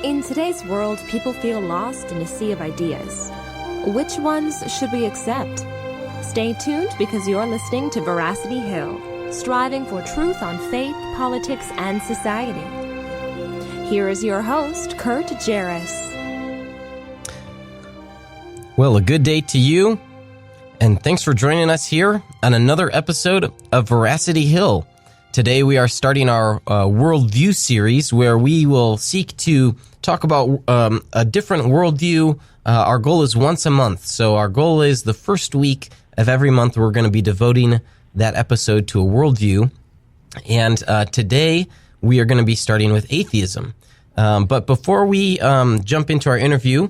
In today's world, people feel lost in a sea of ideas. Which ones should we accept? Stay tuned because you're listening to Veracity Hill, striving for truth on faith, politics, and society. Here is your host, Kurt Jarris. Well, a good day to you, and thanks for joining us here on another episode of Veracity Hill. Today we are starting our Worldview series where we will seek to talk about a different worldview. Our goal is once a month, so our goal is the first week of every month we're going to be devoting that episode to a worldview. And today we are going to be starting with atheism. But before we jump into our interview,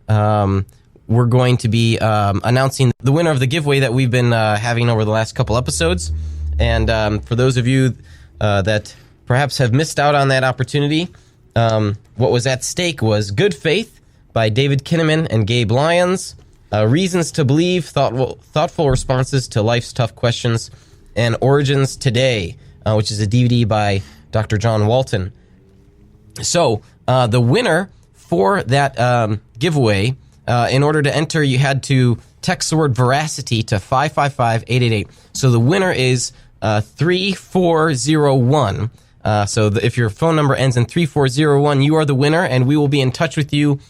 we're going to be announcing the winner of the giveaway that we've been having over the last couple episodes. And for those of you that perhaps have missed out on that opportunity, what was at stake was Good Faith by David Kinnaman and Gabe Lyons, Reasons to Believe, Thoughtful Responses to Life's Tough Questions, and Origins Today, which is a DVD by Dr. John Walton. So the winner for that giveaway, in order to enter, you had to text the word Veracity to 555-888. So the winner is 3401. So if your phone number ends in 3401, you are the winner, and we will be in touch with you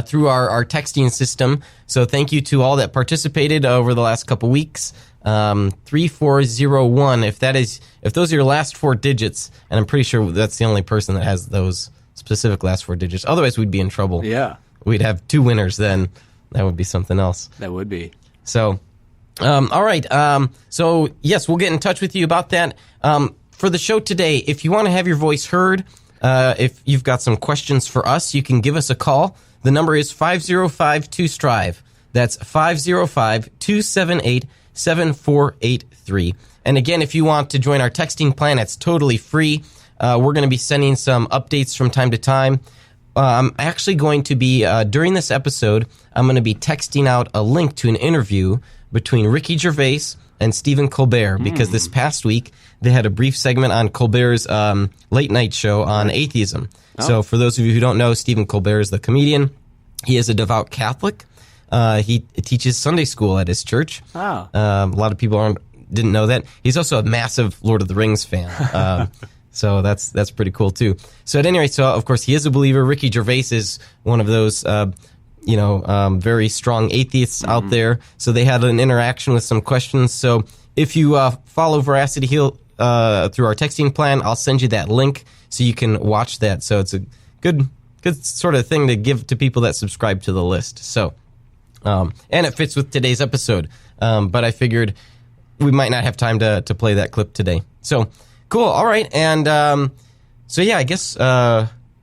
through our texting system. So thank you to all that participated over the last couple weeks. 3401. If those are your last four digits, and I'm pretty sure that's the only person that has those specific last four digits. Otherwise, we'd be in trouble. Yeah. We'd have two winners then. That would be something else. That would be. So, all right. So, yes, we'll get in touch with you about that. For the show today, if you want to have your voice heard, if you've got some questions for us, you can give us a call. The number is 505-2STRIVE. That's 505-278-7483. And again, if you want to join our texting plan, it's totally free. We're going to be sending some updates from time to time. I'm actually going to be, during this episode, I'm going to be texting out a link to an interview between Ricky Gervais and Stephen Colbert, because this past week they had a brief segment on Colbert's late night show on atheism. Oh. So for those of you who don't know, Stephen Colbert is the comedian. He is a devout Catholic. He teaches Sunday school at his church. Oh. A lot of people didn't know that. He's also a massive Lord of the Rings fan. So that's pretty cool too. So at any rate, of course he is a believer. Ricky Gervais is one of those, very strong atheists out there. So they had an interaction with some questions. So if you follow Veracity Hill through our texting plan, I'll send you that link so you can watch that. So it's a good sort of thing to give to people that subscribe to the list. So, and it fits with today's episode. But I figured we might not have time to play that clip today. So. Cool. All right. And so, yeah, I guess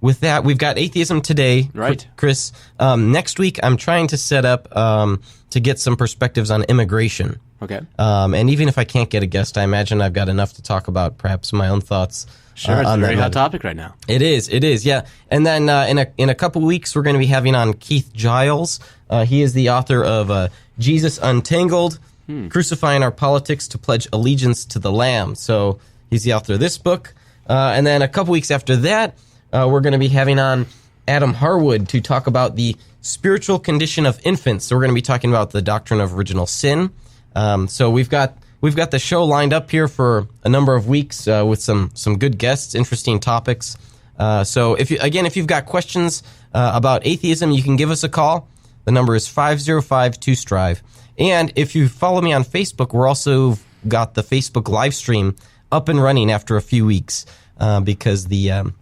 with that, we've got atheism today, right, Chris. Next week, I'm trying to set up to get some perspectives on immigration. Okay. And even if I can't get a guest, I imagine I've got enough to talk about perhaps my own thoughts. Sure. It's a very hot topic right now. It is. Yeah. And then in a couple weeks, we're going to be having on Keith Giles. He is the author of Jesus Untangled, Crucifying Our Politics to Pledge Allegiance to the Lamb. So he's the author of this book. And then a couple weeks after that, we're going to be having on Adam Harwood to talk about the spiritual condition of infants. So we're going to be talking about the doctrine of original sin. So we've got the show lined up here for a number of weeks with some good guests, interesting topics. So if you've got questions about atheism, you can give us a call. The number is 505-2STRIVE. And if you follow me on Facebook, we're also got the Facebook live stream up and running after a few weeks because the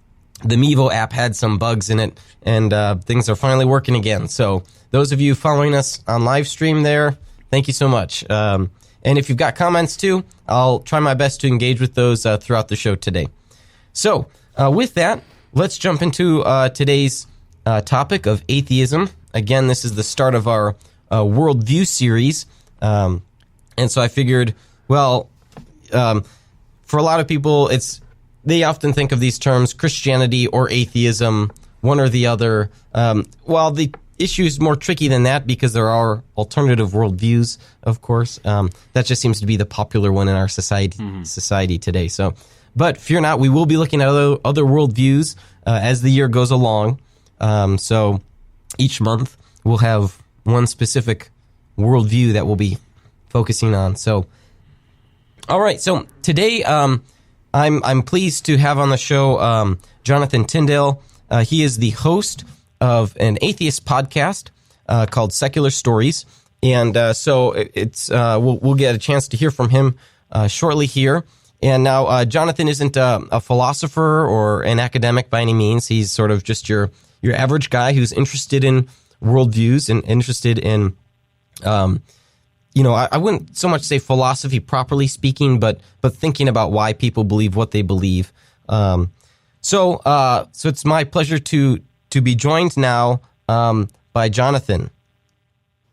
Mevo app had some bugs in it, and things are finally working again. So those of you following us on live stream there, thank you so much. And if you've got comments too, I'll try my best to engage with those throughout the show today. So with that, let's jump into today's topic of atheism. Again, this is the start of our Worldview series. And so I figured, well, for a lot of people, they often think of these terms, Christianity or atheism, one or the other. While the issue is more tricky than that because there are alternative worldviews, of course. That just seems to be the popular one in our society today. So, but fear not, we will be looking at other worldviews as the year goes along. So each month we'll have one specific worldview that we'll be focusing on. So, all right. So today, I'm pleased to have on the show Jonathan Tindell. He is the host of an atheist podcast called Secular Stories, and so we'll get a chance to hear from him shortly here. And now, Jonathan isn't a philosopher or an academic by any means. He's sort of just your average guy who's interested in worldviews and interested in, I wouldn't so much say philosophy properly speaking, but thinking about why people believe what they believe. So it's my pleasure to be joined now by Jonathan.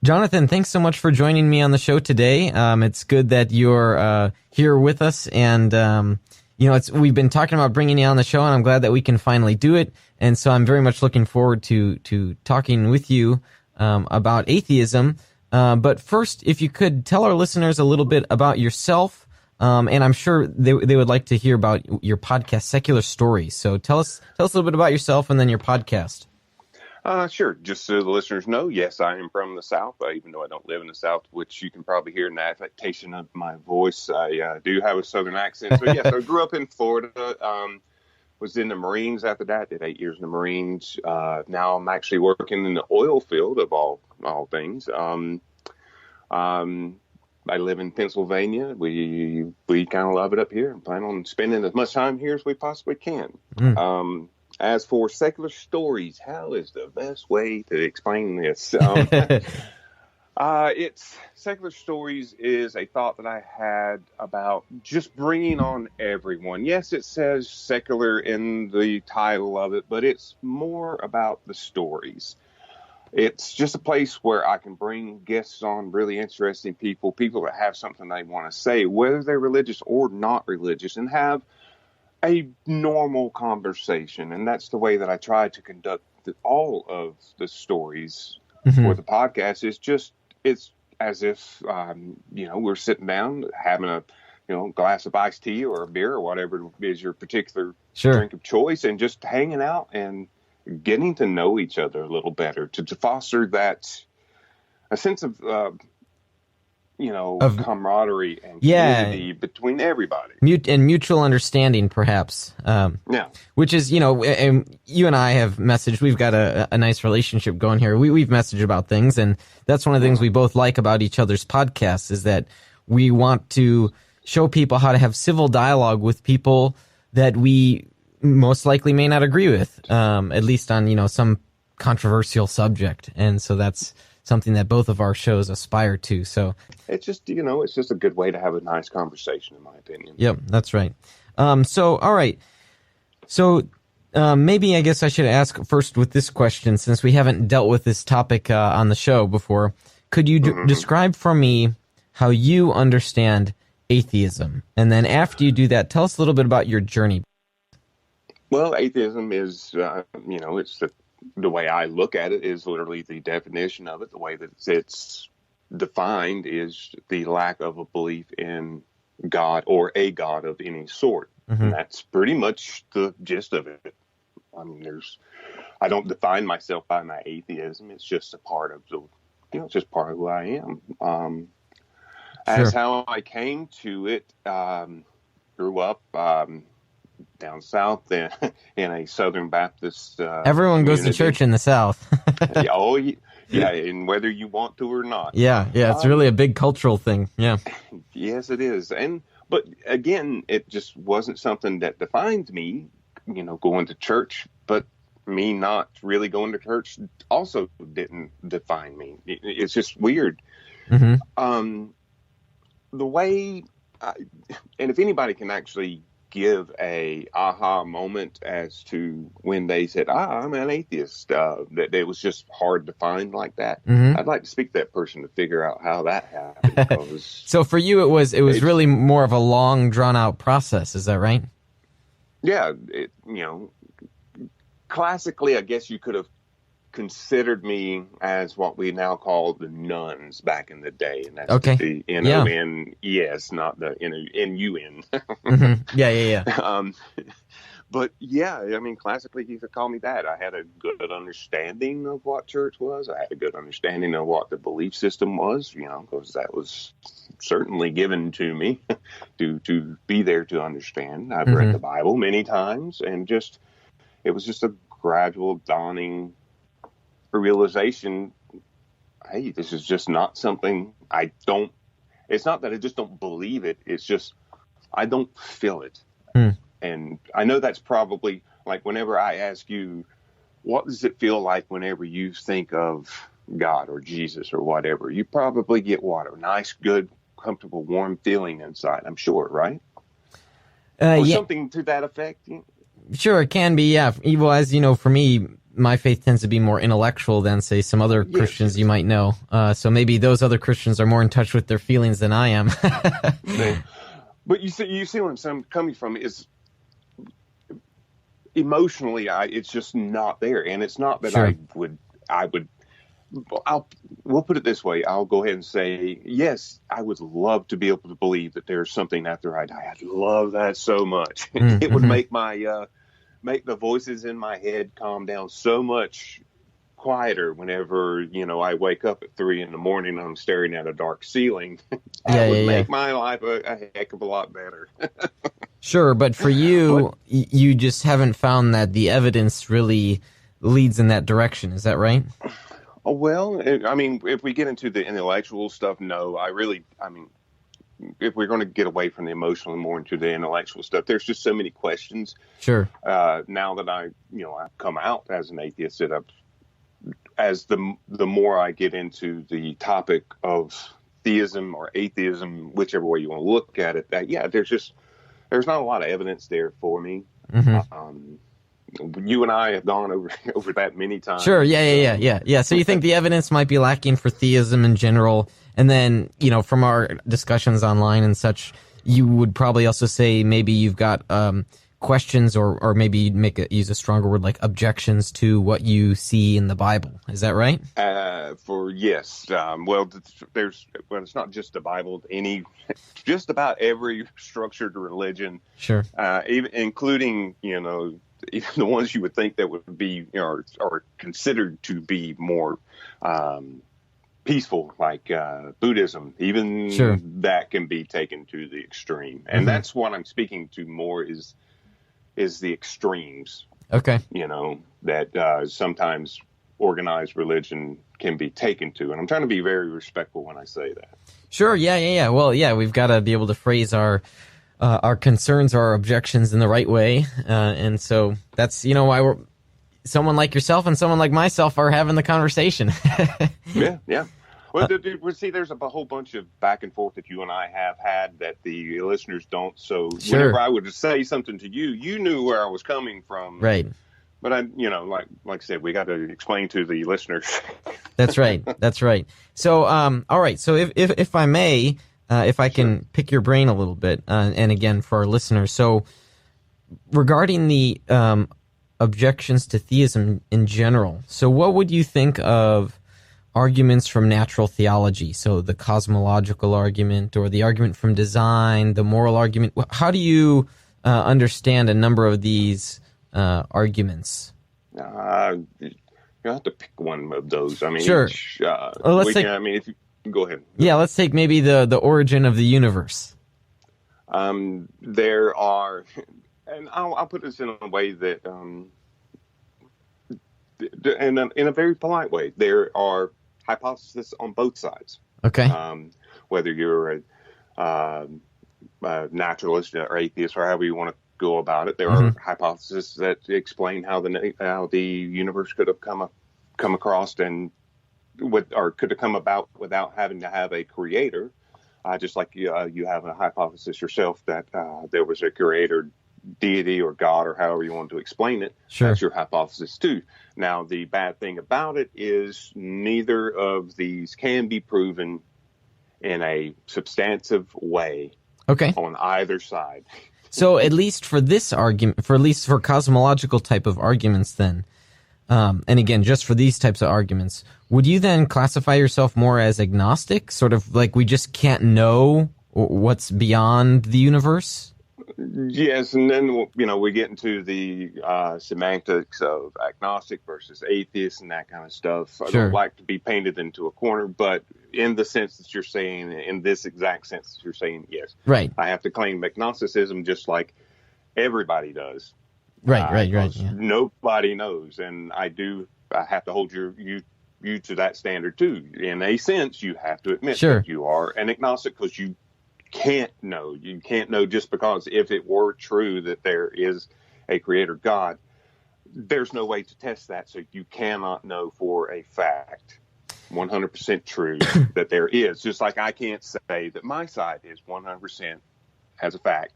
Jonathan, thanks so much for joining me on the show today. It's good that you're here with us, and we've been talking about bringing you on the show, and I'm glad that we can finally do it. And so I'm very much looking forward to talking with you about atheism. But first, if you could tell our listeners a little bit about yourself, and I'm sure they would like to hear about your podcast, Secular Stories. So tell us a little bit about yourself and then your podcast. Sure. Just so the listeners know, yes, I am from the South, even though I don't live in the South, which you can probably hear in the affectation of my voice. I do have a Southern accent. So, yes, I grew up in Florida, was in the Marines after that, did 8 years in the Marines. Now I'm actually working in the oil field of all things. I live in Pennsylvania. We kind of love it up here and plan on spending as much time here as we possibly can. As for Secular Stories, how is the best way to explain this? It's Secular Stories is a thought that I had about just bringing on everyone. Yes, it says secular in the title of it, but it's more about the stories. It's just a place where I can bring guests on, really interesting people that have something they want to say, whether they're religious or not religious, and have a normal conversation. And that's the way that I try to conduct all of the stories for the podcast. It's as if, we're sitting down having a, glass of iced tea or a beer or whatever is your particular drink of choice, and just hanging out and getting to know each other a little better to foster a sense of camaraderie and community between everybody. And mutual understanding, perhaps. Which is, and you and I have messaged. We've got a nice relationship going here. We've messaged about things, and that's one of the things we both like about each other's podcasts is that we want to show people how to have civil dialogue with people that we most likely may not agree with, at least on, some controversial subject. And so that's something that both of our shows aspire to. So it's just, it's just a good way to have a nice conversation, in my opinion. Yep, that's right. So, all right. So maybe I guess I should ask first with this question, since we haven't dealt with this topic on the show before. Could you describe for me how you understand atheism? And then after you do that, tell us a little bit about your journey. Well, atheism is, it's the way I look at it is literally the definition of it. The way that it's defined is the lack of a belief in God or a God of any sort. And that's pretty much the gist of it. I mean, I don't define myself by my atheism. It's just a part of it's just part of who I am. As how I came to it, grew up, down south in a Southern Baptist everyone community. Goes to church in the South. And whether you want to or not. It's really a big cultural thing. Yes, it is. But again, it just wasn't something that defined me, going to church, but me not really going to church also didn't define me. It's just weird. The way and if anybody can actually give a aha moment as to when they said, I'm an atheist, that it was just hard to find like that. I'd like to speak to that person to figure out how that happened. So for you, it was really more of a long, drawn out process. Is that right? Yeah. Classically, I guess you could have considered me as what we now call the nuns back in the day, and that's the N-O-N, yes, not the N-U-N. But yeah, I mean, classically, you could call me that. I had a good understanding of what church was. I had a good understanding of what the belief system was, because that was certainly given to me to be there to understand. I've read the Bible many times, and it was just a gradual dawning realization. Hey, this is just not something it's not that I just don't believe it. It's just, I don't feel it. And I know that's probably like whenever I ask you, what does it feel like whenever you think of God or Jesus or whatever? You probably get what? A nice, good, comfortable, warm feeling inside, I'm sure, right? Or something to that effect? Yeah. Sure, it can be, yeah. Well, as you know, for me, my faith tends to be more intellectual than, say, some other Christians you might know. So maybe those other Christians are more in touch with their feelings than I am. But you see where I'm coming from is emotionally, it's just not there. And it's not that we'll put it this way. I'll go ahead and say, yes, I would love to be able to believe that there's something after I die. I'd love that so much. It would make make the voices in my head calm down so much quieter whenever, I wake up at 3 a.m. and I'm staring at a dark ceiling. That would make my life a heck of a lot better. Sure, but for you, you just haven't found that the evidence really leads in that direction. Is that right? Well, I mean, if we get into the intellectual stuff, no, if we're going to get away from the emotional and more into the intellectual stuff, there's just so many questions. Sure. Now that I've come out as an atheist, as the more I get into the topic of theism or atheism, whichever way you want to look at it, there's not a lot of evidence there for me. You and I have gone over that many times. Sure, yeah. So you think the evidence might be lacking for theism in general, and then, from our discussions online and such, you would probably also say maybe you've got questions or maybe you'd use a stronger word like objections to what you see in the Bible. Is that right? Yes. It's not just the Bible. Just about every structured religion. Sure. Even including, even the ones you would think that would be, are considered to be more peaceful, like Buddhism. Even that can be taken to the extreme. And that's what I'm speaking to more is the extremes. Okay. That sometimes organized religion can be taken to. And I'm trying to be very respectful when I say that. Sure, yeah. Well, yeah, we've got to be able to phrase our concerns or our objections in the right way. And so that's, why someone like yourself and someone like myself are having the conversation. Yeah. Well, see, there's a whole bunch of back and forth that you and I have had that the listeners don't. So whenever I would say something to you, you knew where I was coming from. Right. But like I said, we got to explain to the listeners. That's right. So, all right. So if I may, if I can pick your brain a little bit, and again, for our listeners. So regarding the objections to theism in general, so what would you think of arguments from natural theology? So the cosmological argument or the argument from design, the moral argument. How do you understand a number of these arguments? You have to pick one of those. I mean, sure. If you go ahead. Yeah, let's take maybe the origin of the universe. There are, and I'll put this in a way that, in a very polite way, there are hypotheses on both sides. Okay. Whether you're a naturalist or atheist or however you want to go about it, there are hypotheses that explain how the universe could have come across and could have come about without having to have a creator. Just like you have a hypothesis yourself that there was a creator, deity or God or however you want to explain it. Sure. That's your hypothesis too. Now, the bad thing about it is neither of these can be proven in a substantive way on either side. So at least for this argument, for cosmological type of arguments then, and again, just for these types of arguments, would you then classify yourself more as agnostic, sort of like we just can't know what's beyond the universe? Yes, and then we get into the semantics of agnostic versus atheist and that kind of stuff. I Sure. don't like to be painted into a corner, but in the sense that you're saying, in this exact sense that you're saying, yes, Right. I have to claim agnosticism just like everybody does. Right. Yeah. Nobody knows, and I have to hold you to that standard too. In a sense, you have to admit Sure. that you are an agnostic because you can't know. You can't know just because if it were true that there is a creator God, there's no way to test that. So you cannot know for a fact, 100% true that there is. Just like I can't say that my side is 100% as a fact.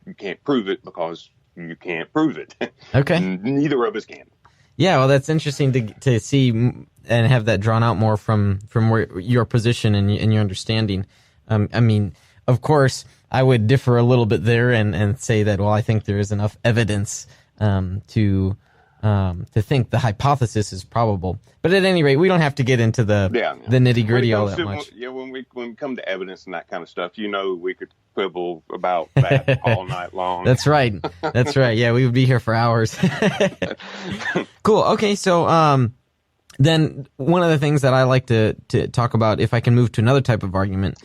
You can't prove it because you can't prove it. Okay. Neither of us can. Yeah, well, that's interesting to see and have that drawn out more from where your position and your understanding. I mean, of course, I would differ a little bit there and say that, well, I think there is enough evidence to think the hypothesis is probable. But at any rate, we don't have to get into the nitty gritty all that much. Yeah, when we come to evidence and that kind of stuff, we could quibble about that all night long. That's right. Yeah, we would be here for hours. Cool. Okay, so then one of the things that I like to talk about, if I can move to another type of argument,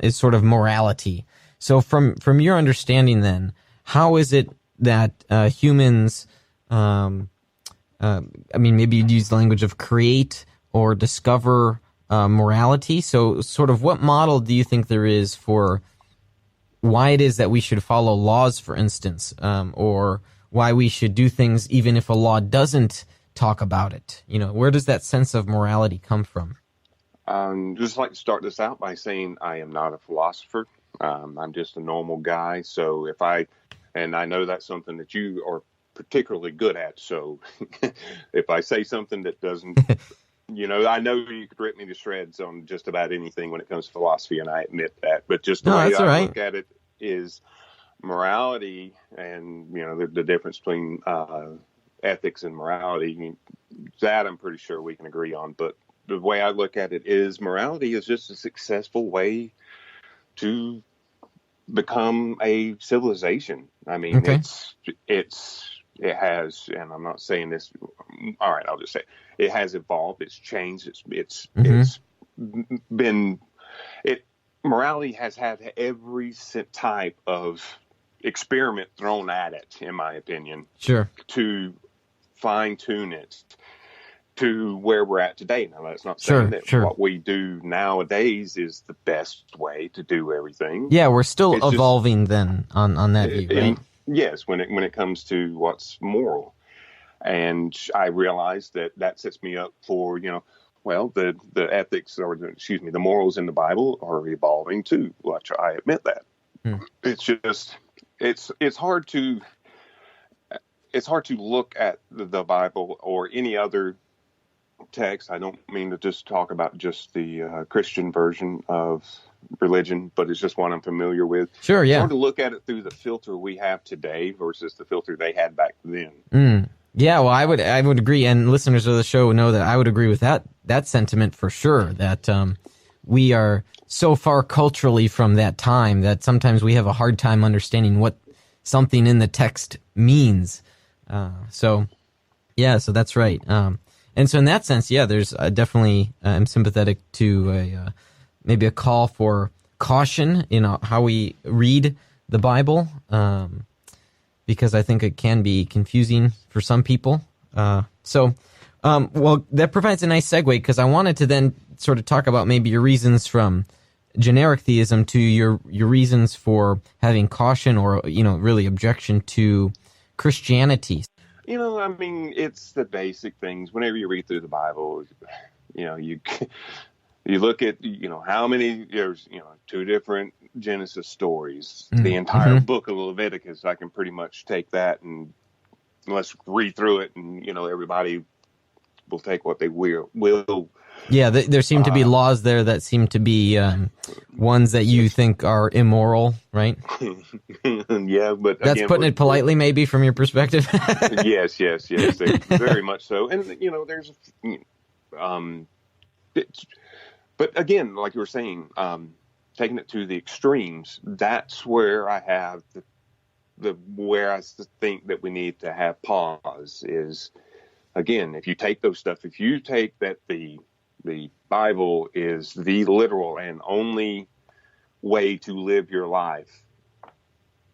is sort of morality. So from your understanding then, how is it that humans, maybe you'd use the language of create or discover morality? So sort of what model do you think there is for why it is that we should follow laws, for instance, or why we should do things even if a law doesn't talk about it? Where does that sense of morality come from? Just like to start this out by saying I am not a philosopher. I'm just a normal guy. So and I know that's something that you are particularly good at. So if I say something that doesn't, I know you could rip me to shreds on just about anything when it comes to philosophy, and I admit that. But just the way I look at it is morality and, the difference between ethics and morality, that I'm pretty sure we can agree on. But the way I look at it is morality is just a successful way to become a civilization. I mean, okay. it has, and I'm not saying this. All right, I'll just say it has evolved. It's changed. It's been. Morality has had every type of experiment thrown at it, in my opinion. Sure. To fine tune it to where we're at today. Now, that's not saying that what we do nowadays is the best way to do everything. Yeah, we're still evolving then on that view, right? Yes, when it comes to what's moral. And I realize that sets me up for, the ethics the morals in the Bible are evolving too, which I admit that. It's just, it's hard to look at the Bible or any other text. I don't mean to just talk about just the Christian version of religion, but it's just what I'm familiar with. Sure, yeah. It's hard to look at it through the filter we have today versus the filter they had back then. Yeah, well, I would agree, and listeners of the show know that I would agree with that sentiment for sure, that we are so far culturally from that time that sometimes we have a hard time understanding what something in the text means. So that's right. And so in that sense, yeah, there's definitely, I'm sympathetic to maybe a call for caution in how we read the Bible, because I think it can be confusing for some people. Well, that provides a nice segue, because I wanted to then sort of talk about maybe your reasons from generic theism to your reasons for having caution or, really objection to Christianity. I mean, it's the basic things. Whenever you read through the Bible, you look at, how many, there's, 2 different Genesis stories, the entire book of Leviticus. I can pretty much take that and let's read through it, and, everybody will take what they will. Yeah, there seem to be laws there that seem to be ones that you think are immoral, right? Yeah, but that's putting it politely, maybe from your perspective. Yes, very much so. And there's, but again, like you were saying, taking it to the extremes, that's where I have where I think that we need to have pause is, again, if you take that the Bible is the literal and only way to live your life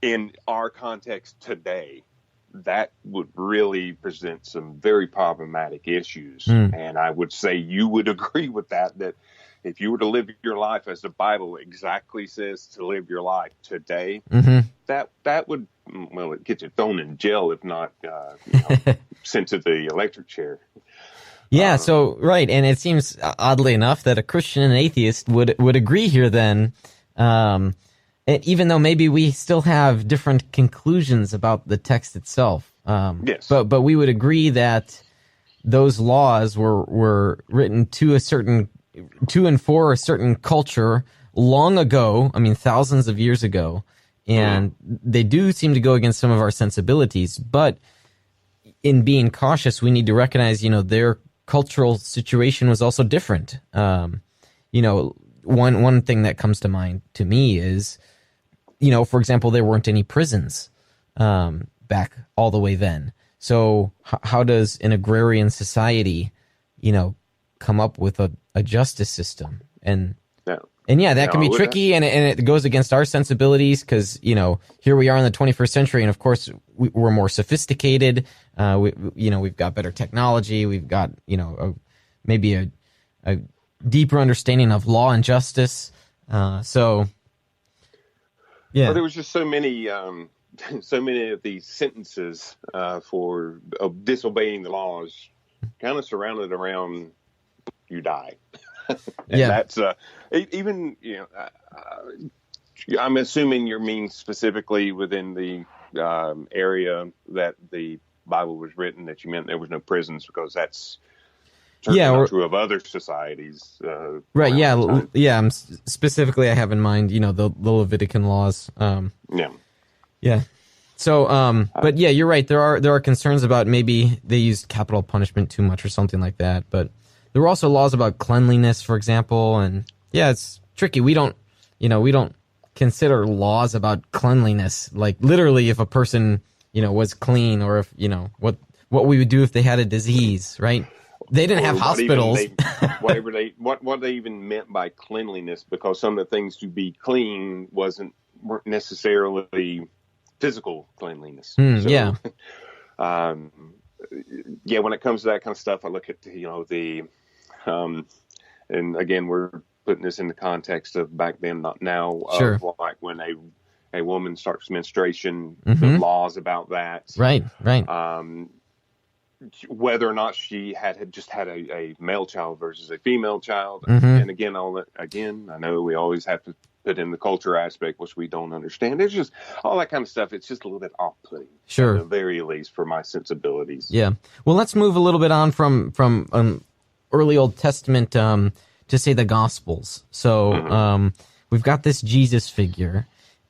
in our context today, that would really present some very problematic issues. And I would say you would agree with that if you were to live your life as the Bible exactly says to live your life today, that would, well, it gets you thrown in jail, if not sent to the electric chair. Yeah, so, right, and it seems, oddly enough, that a Christian and atheist would agree here then, even though maybe we still have different conclusions about the text itself. Yes. But we would agree that those laws were written to and for a certain culture long ago, I mean, thousands of years ago, and they do seem to go against some of our sensibilities, but in being cautious, we need to recognize, their cultural situation was also different. One thing that comes to mind to me is, for example, there weren't any prisons back all the way then. So how does an agrarian society, come up with a justice system? And that can be tricky, and it goes against our sensibilities because, here we are in the 21st century, and of course we're more sophisticated. We've got better technology. We've got, maybe a deeper understanding of law and justice. Yeah. Well, there was just so many of these sentences for disobeying the laws kind of surrounded around you die. And that's even, I'm assuming you mean specifically within the area that the Bible was written, that you meant there was no prisons, because that's not true of other societies. Right. Yeah. Specifically, I have in mind, the Levitican laws. Yeah. So, but yeah, you're right. There are concerns about maybe they used capital punishment too much or something like that. But there were also laws about cleanliness, for example, and yeah, it's tricky. We don't consider laws about cleanliness, like literally if a person, was clean, or if, what we would do if they had a disease, right? They didn't have hospitals. What they even meant by cleanliness, because some of the things to be clean weren't necessarily physical cleanliness. When it comes to that kind of stuff, I look at and again, we're putting this in the context of back then, not now. Sure. Of like when a woman starts menstruation, the laws about that. Right. Whether or not she had just had a male child versus a female child, and again, I know we always have to put in the culture aspect, which we don't understand. It's just all that kind of stuff. It's just a little bit off-putting, sure, at the very least, for my sensibilities. Yeah. Well, let's move a little bit on from early Old Testament to say the Gospels. So we've got this Jesus figure,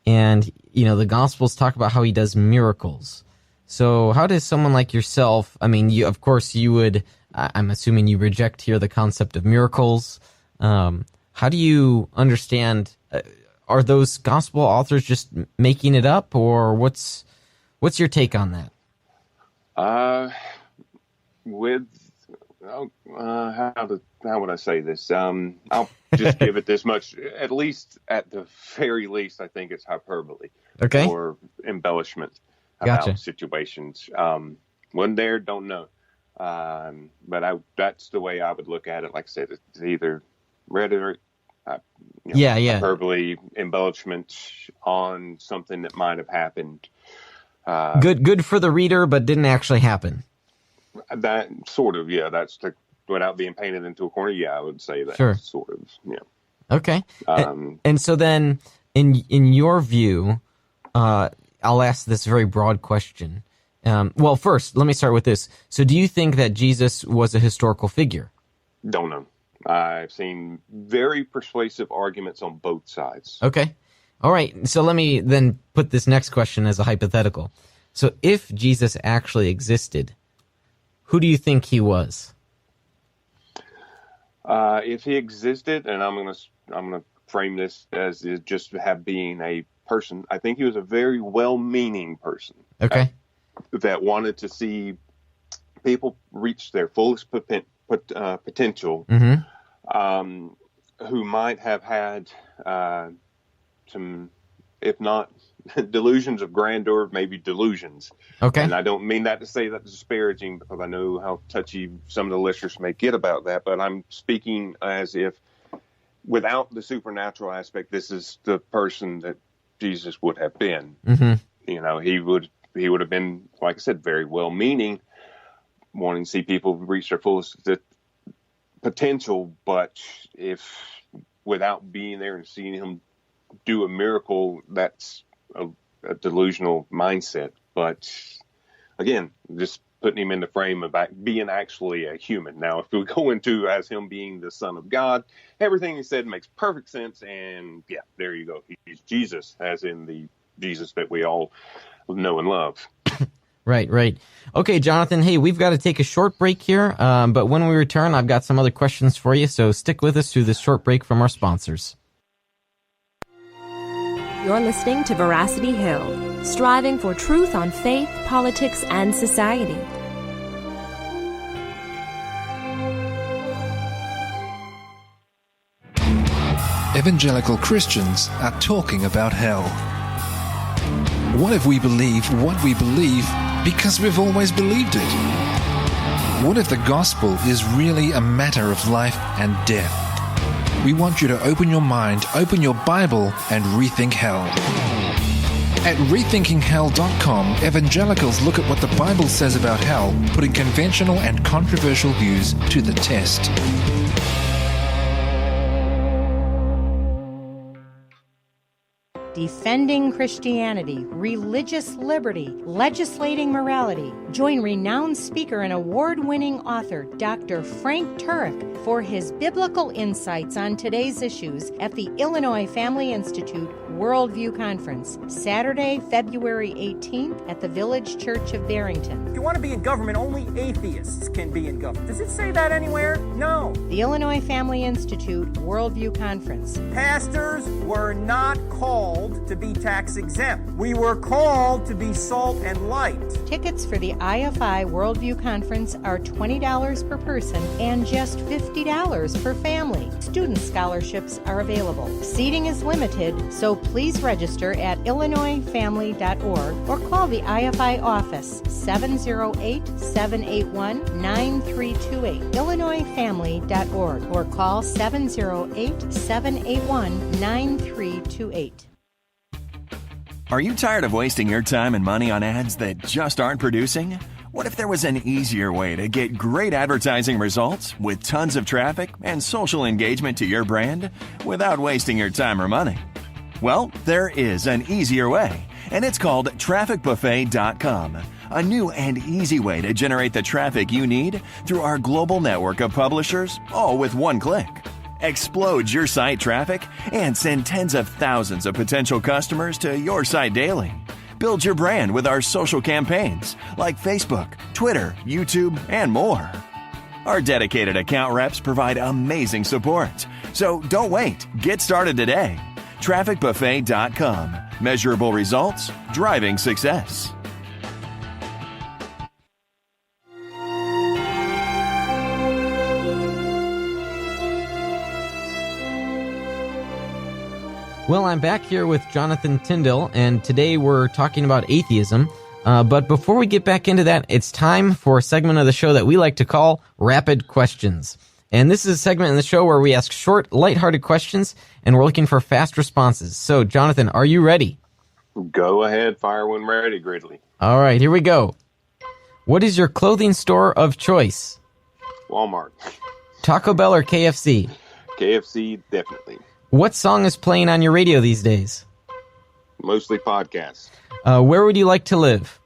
and the Gospels talk about how he does miracles. So how does someone like yourself, I mean, you would, I'm assuming you reject here the concept of miracles. How do you understand, are those gospel authors just making it up, or what's your take on that? How would I say this? I'll just give it this much. At the very least, I think it's hyperbole, okay, or embellishment about situations. Wasn't there, don't know. But that's the way I would look at it. Like I said, it's either rhetoric, hyperbole, embellishment on something that might have happened. Good for the reader, but didn't actually happen. That sort of, that's without being painted into a corner. Yeah, I would say that. Sure. Sort of, yeah. Okay. And so then, in your view, I'll ask this very broad question. Well, first, let me start with this. So do you think that Jesus was a historical figure? Don't know. I've seen very persuasive arguments on both sides. Okay. All right. So let me then put this next question as a hypothetical. So if Jesus actually existed, who do you think he was? If he existed, and I'm gonna frame this as just being a person. I think he was a very well-meaning person. Okay. That wanted to see people reach their fullest potential, who might have had some, if not delusions of grandeur, maybe delusions. Okay. And I don't mean that to say that disparaging, because I know how touchy some of the listeners may get about that, but I'm speaking as if without the supernatural aspect, this is the person that Jesus would have been. You know, he would have been, like I said, very well-meaning, wanting to see people reach their fullest potential, but if without being there and seeing him do a miracle, that's a delusional mindset. But again, just putting him in the frame of being actually a human. Now, if we go into as him being the Son of God, everything he said makes perfect sense. And yeah, there you go. He's Jesus, as in the Jesus that we all know and love. Right. Okay, Jonathan, hey, we've got to take a short break here, but when we return, I've got some other questions for you, so stick with us through this short break from our sponsors. You're listening to Veracity Hill, striving for truth on faith, politics, and society. Evangelical Christians are talking about hell. What if we believe what we believe because we've always believed it? What if the gospel is really a matter of life and death? We want you to open your mind, open your Bible, and rethink hell. At rethinkinghell.com, evangelicals look at what the Bible says about hell, putting conventional and controversial views to the test. Defending Christianity, religious liberty, legislating morality. Join renowned speaker and award-winning author Dr. Frank Turek for his biblical insights on today's issues at the Illinois Family Institute Worldview Conference, Saturday, February 18th at the Village Church of Barrington. If you want to be in government, only atheists can be in government. Does it say that anywhere? No. The Illinois Family Institute Worldview Conference. Pastors were not called to be tax exempt. We were called to be salt and light. Tickets for the IFI Worldview Conference are $20 per person and just $50 per family. Student scholarships are available. Seating is limited, so please register at illinoisfamily.org or call the IFI office 708-781-9328, illinoisfamily.org, or call 708-781-9328. Are you tired of wasting your time and money on ads that just aren't producing? What if there was an easier way to get great advertising results with tons of traffic and social engagement to your brand without wasting your time or money? Well, there is an easier way, and it's called TrafficBuffet.com, a new and easy way to generate the traffic you need through our global network of publishers, all with one click. Explode your site traffic and send tens of thousands of potential customers to your site daily. Build your brand with our social campaigns like Facebook, Twitter, YouTube, and more. Our dedicated account reps provide amazing support. So don't wait. Get started today. TrafficBuffet.com. Measurable results, driving success. Well, I'm back here with Jonathan Tindell, and today we're talking about atheism. But before we get back into that, it's time for a segment of the show that we like to call Rapid Questions. And this is a segment in the show where we ask short, lighthearted questions, and we're looking for fast responses. So, Jonathan, are you ready? Go ahead, fire when ready, Gridley. All right, here we go. What is your clothing store of choice? Walmart. Taco Bell or KFC? KFC, definitely. What song is playing on your radio these days? Mostly podcasts. Where would you like to live?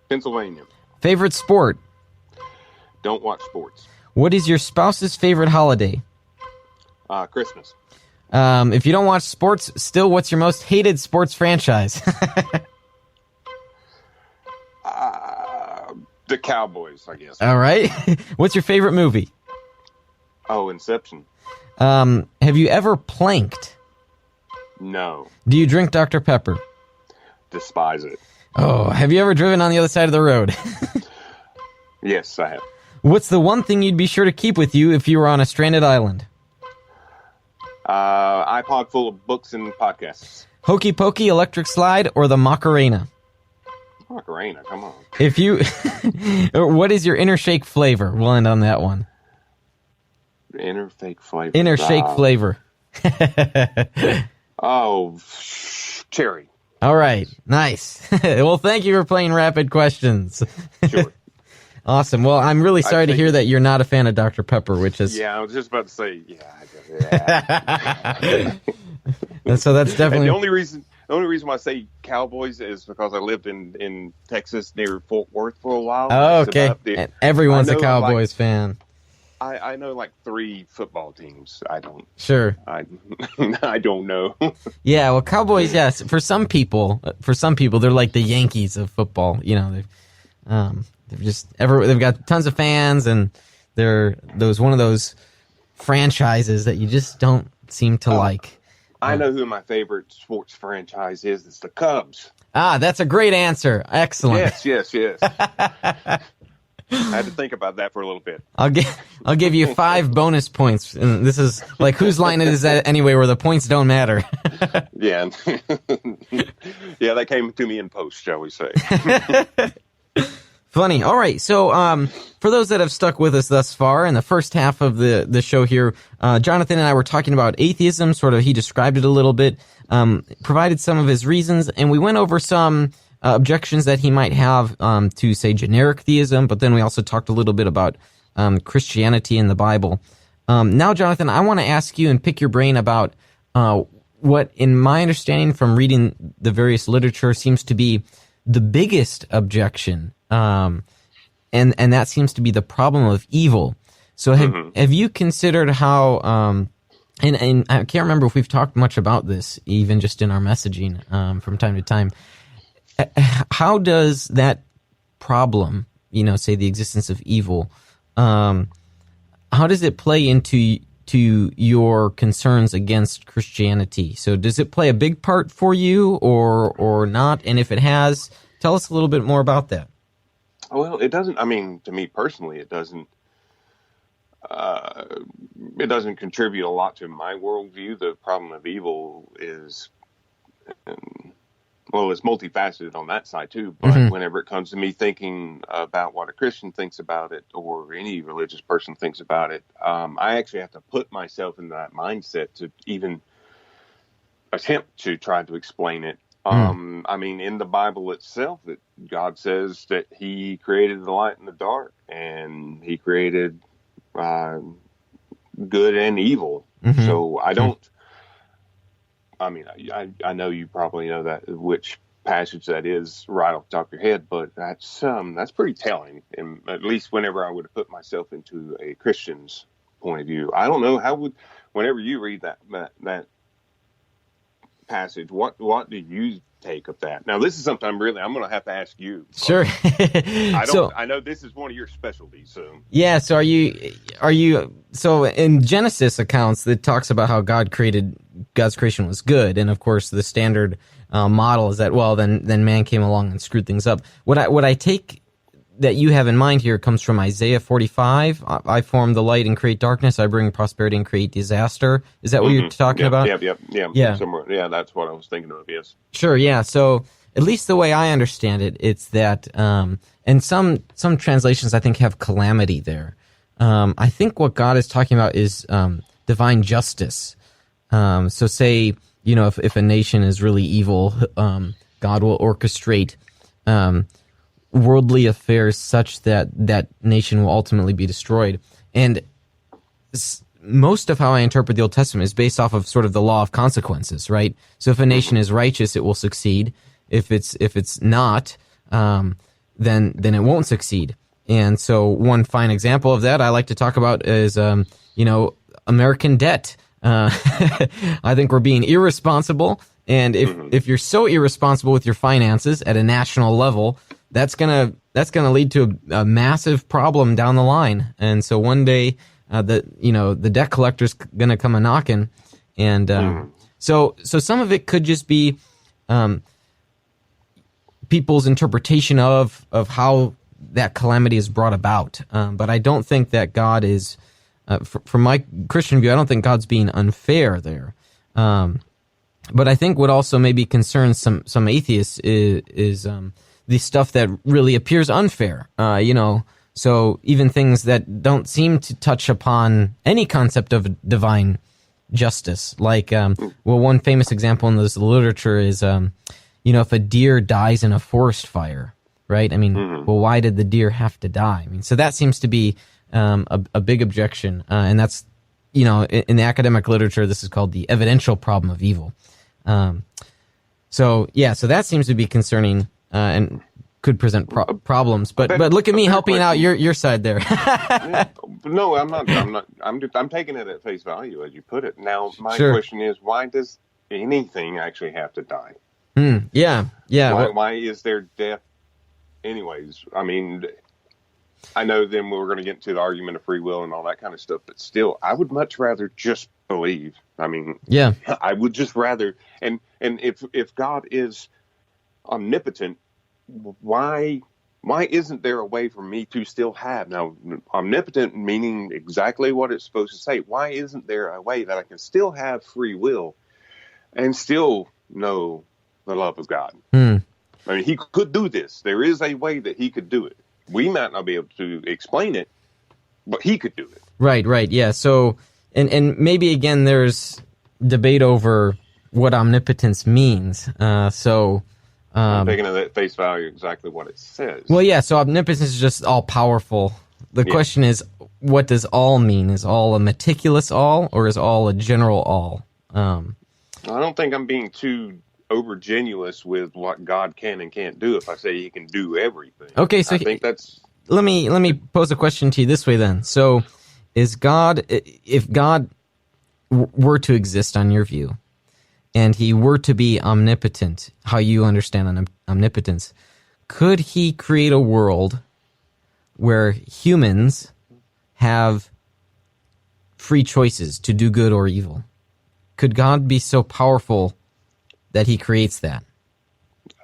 Pennsylvania. Favorite sport? Don't watch sports. What is your spouse's favorite holiday? Christmas. If you don't watch sports, still, what's your most hated sports franchise? The Cowboys, I guess. All right. What's your favorite movie? Oh, Inception. Have you ever planked? No. Do you drink Dr. Pepper? Despise it. Oh, have you ever driven on the other side of the road? Yes, I have. What's the one thing you'd be sure to keep with you if you were on a stranded island? iPod full of books and podcasts. Hokey Pokey, Electric Slide, or the Macarena? Macarena, come on. If you, what is your inner shake flavor? We'll end on that one. Inner fake flavor. Inner shake flavor. Oh, cherry. All right, nice. Well, thank you for playing Rapid Questions. Sure. Awesome. Well, I'm really sorry to hear that you're not a fan of Dr. Pepper, which is... Yeah, I was just about to say, yeah. And so that's definitely... And the only reason why I say Cowboys is because I lived in Texas near Fort Worth for a while. Oh, okay. And everyone's a Cowboys fan. I know like 3 football teams. I don't. Sure. I don't know. Yeah, well, Cowboys, yes. For some people, they're like the Yankees of football. You know, they've got tons of fans, and they're one of those franchises that you just don't seem to like. I know who my favorite sports franchise is. It's the Cubs. Ah, that's a great answer. Excellent. Yes. I had to think about that for a little bit. I'll give you 5 bonus points. And this is like, whose line is that anyway, where the points don't matter? Yeah. Yeah, that came to me in post, shall we say. Funny. All right. So, for those that have stuck with us thus far in the first half of the show here, Jonathan and I were talking about atheism. Sort of, he described it a little bit, provided some of his reasons, and we went over some objections that he might have to, say, generic theism. But then we also talked a little bit about Christianity in the Bible. Now, Jonathan, I want to ask you and pick your brain about what, in my understanding from reading the various literature, seems to be the biggest objection. And that seems to be the problem of evil. So have you considered how, and I can't remember if we've talked much about this, even just in our messaging from time to time. How does that problem, say the existence of evil, how does it play into your concerns against Christianity? So does it play a big part for you or not? And if it has, tell us a little bit more about that. Well, it doesn't. I mean, to me personally, it doesn't contribute a lot to my worldview. The problem of evil is, it's multifaceted on that side too. But whenever it comes to me thinking about what a Christian thinks about it, or any religious person thinks about it, I actually have to put myself in that mindset to even attempt to try to explain it. I mean, in the Bible itself, that God says that He created the light and the dark, and He created good and evil. So I don't. I mean, I know you probably know that which passage that is right off the top of your head, but that's pretty telling. And at least whenever I would put myself into a Christian's point of view, I don't know whenever you read that passage, what do you take of that? Now, this is something I'm going to have to ask you. Sure. I know this is one of your specialties. So yeah. So are you? So in Genesis accounts, it talks about how God's creation was good, and of course the standard model is that then man came along and screwed things up. What I take that you have in mind here comes from Isaiah 45. I form the light and create darkness. I bring prosperity and create disaster. Is that what you're talking about? Yeah. Somewhere. Yeah, that's what I was thinking of. Yes. Sure. Yeah. So at least the way I understand it, it's that, and some translations I think have calamity there. I think what God is talking about is divine justice. So say, if a nation is really evil, God will orchestrate worldly affairs such that that nation will ultimately be destroyed. And most of how I interpret the Old Testament is based off of sort of the law of consequences, right? So if a nation is righteous, it will succeed. If it's not, then it won't succeed. And so one fine example of that I like to talk about is, American debt. I think we're being irresponsible. And if you're so irresponsible with your finances at a national level, that's gonna lead to a massive problem down the line. And so one day, the debt collector's gonna come a knocking, and So some of it could just be people's interpretation of how that calamity is brought about. But I don't think that God is, from my Christian view, I don't think God's being unfair there. But I think what also maybe concerns some atheists is the stuff that really appears unfair. So even things that don't seem to touch upon any concept of divine justice. Like, one famous example in this literature is, if a deer dies in a forest fire, right? I mean, well, why did the deer have to die? I mean, so that seems to be a big objection, and that's, in the academic literature, this is called the evidential problem of evil. So that sems to be concerning and could present problems. But look at me helping out your side there. No, I'm not. I'm taking it at face value as you put it. Now, my Sure. question is, why does anything actually have to die? Yeah. Why is there death anyways? I mean, I know then we're going to get into the argument of free will and all that kind of stuff, but still, I would much rather just believe. I mean, Yeah. I would just rather, and if God is omnipotent, why isn't there a way for me to still have, now, omnipotent meaning exactly what it's supposed to say, why isn't there a way that I can still have free will and still know the love of God? I mean, he could do this. There is a way that he could do it. We might not be able to explain it, but he could do it. Right, yeah. So, and maybe again, there's debate over what omnipotence means. I'm taking it at face value exactly what it says. Well, yeah, so omnipotence is just all-powerful. The question is, what does all mean? Is all a meticulous all, or is all a general all? I don't think I'm being too overgenuous with what God can and can't do if I say he can do everything. Okay, so I think that's... Let me pose a question to you this way then. So, if God were to exist on your view, and he were to be omnipotent, how you understand omnipotence, could he create a world where humans have free choices to do good or evil? Could God be so powerful that he creates that?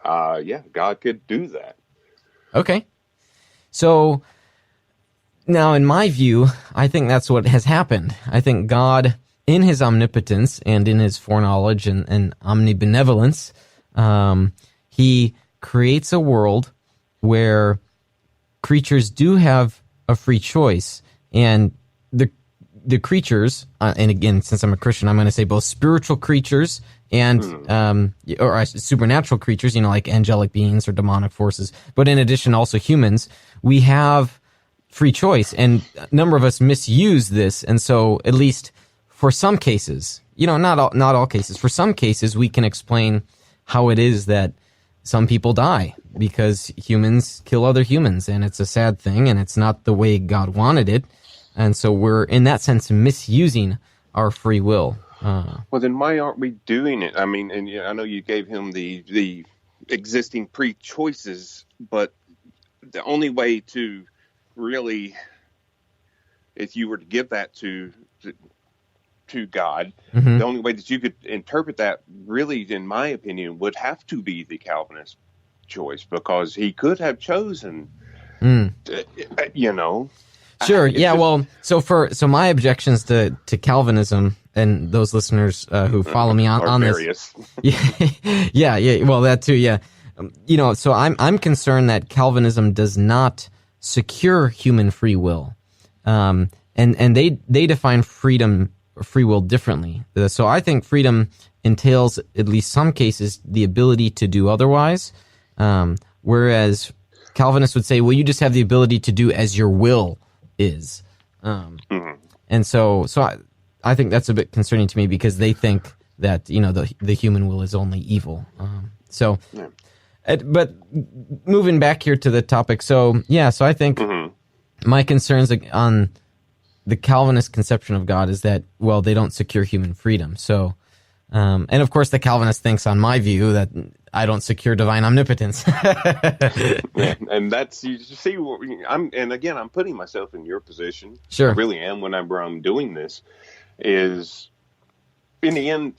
Yeah, God could do that. Okay. So, now in my view, I think that's what has happened. I think God, in his omnipotence and in his foreknowledge and omnibenevolence, he creates a world where creatures do have a free choice, and the creatures, and again, since I'm a Christian, I'm going to say both spiritual creatures and supernatural creatures, like angelic beings or demonic forces, but in addition also humans, we have free choice, and a number of us misuse this, and so at least for some cases, not all cases, for some cases we can explain how it is that some people die because humans kill other humans, and it's a sad thing, and it's not the way God wanted it, and so we're in that sense misusing our free will. Well, then why aren't we doing it? I mean, and I know you gave him the existing pre-choices, but the only way to really, if you were to give that to God, the only way that you could interpret that, really, in my opinion, would have to be the Calvinist choice, because he could have chosen, Sure. Yeah. Well, so my objections to Calvinism, and those listeners who follow me on this, yeah. Well, that too. Yeah. So I'm concerned that Calvinism does not secure human free will, and they define free will differently. So I think freedom entails, at least some cases, the ability to do otherwise, whereas Calvinists would say, well, you just have the ability to do as your will is. And so I think that's a bit concerning to me, because they think that, the human will is only evil. But moving back here to the topic, so I think my concerns on the Calvinist conception of God is that, well, they don't secure human freedom. So, and of course the Calvinist thinks, on my view, that I don't secure divine omnipotence. And that's, you see, I'm putting myself in your position. Sure. I really am whenever I'm doing this, is in the end,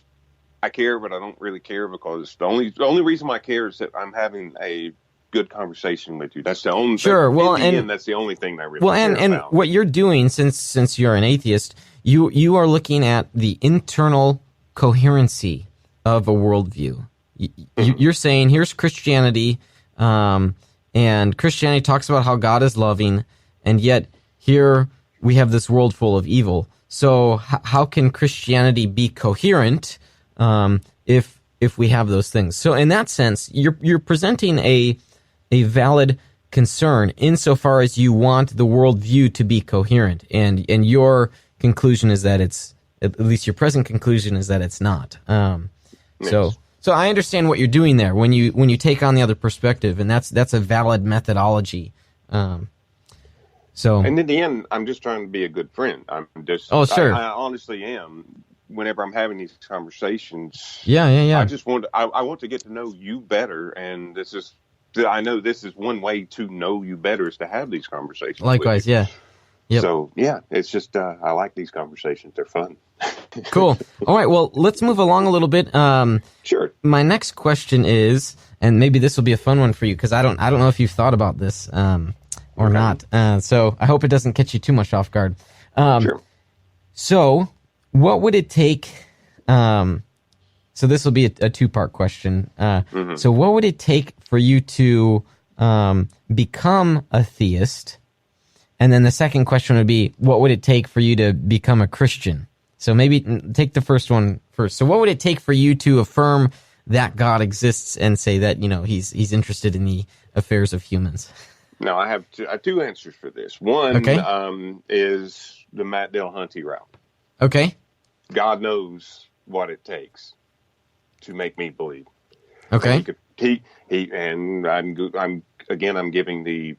I care, but I don't really care because the only reason I care is that I'm having a good conversation with you. That's the only sure. thing. Well, and that's the only thing I really care about. And what you're doing, since you're an atheist, you are looking at the internal coherency of a worldview. You're saying here's Christianity, and Christianity talks about how God is loving, and yet here we have this world full of evil. So how can Christianity be coherent if we have those things? So in that sense, you're presenting a valid concern insofar as you want the worldview to be coherent, and your conclusion is that it's, at least your present conclusion is that it's not. So I understand what you're doing there when you take on the other perspective, and that's a valid methodology. And in the end, I'm just trying to be a good friend. I'm just. Oh, sure. I honestly am. Whenever I'm having these conversations, yeah. I just want. I want to get to know you better, and I know this is one way to know you better is to have these conversations. Likewise, yeah. Yep. So yeah, it's just I like these conversations. They're fun. Cool. All right. Well, let's move along a little bit. Sure. My next question is, and maybe this will be a fun one for you because I don't know if you've thought about this or not. So I hope it doesn't catch you too much off guard. Sure. So what would it take? So this will be a two-part question. So what would it take for you to become a theist? And then the second question would be, what would it take for you to become a Christian? So maybe take the first one first. So what would it take for you to affirm that God exists and say that, he's interested in the affairs of humans? Now, I have two answers for this. One is the Matt Dillahunty route. Okay. God knows what it takes to make me believe. Okay. And I'm giving the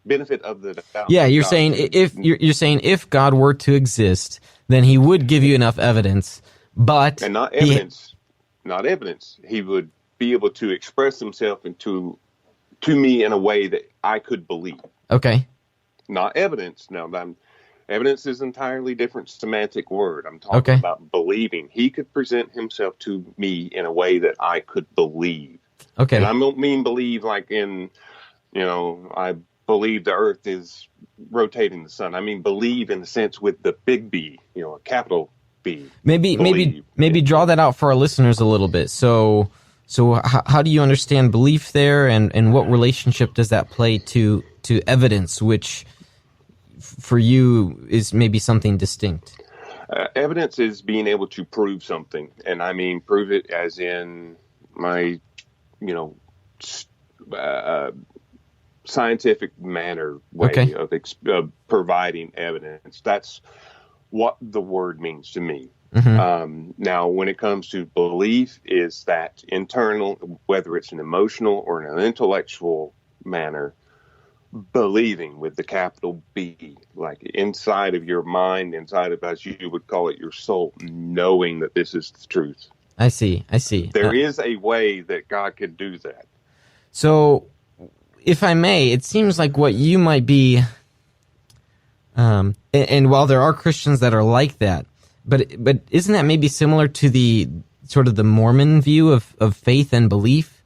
benefit of the doubt. Yeah, you're saying if God were to exist, then he would give you enough evidence, but and not evidence. He would be able to express himself to me in a way that I could believe. Okay. Not evidence. Now, evidence is an entirely different semantic word. I'm talking about believing. He could present himself to me in a way that I could believe. Okay. And I don't mean believe like in, I believe the earth is rotating the sun. I mean believe in the sense with the big B, a capital B. Maybe draw that out for our listeners a little bit. So how do you understand belief there, and what relationship does that play to evidence, which for you is maybe something distinct? Evidence is being able to prove something, and I mean prove it as in my, scientific manner way of providing evidence. That's what the word means to me. Now, when it comes to belief, is that internal, whether it's an emotional or an intellectual manner, believing with the capital B, like inside of your mind, inside of, as you would call it, your soul, knowing that this is the truth. I see. There is a way that God could do that. So, if I may, it seems like what you might be, and while there are Christians that are like that, but isn't that maybe similar to the sort of the Mormon view of faith and belief?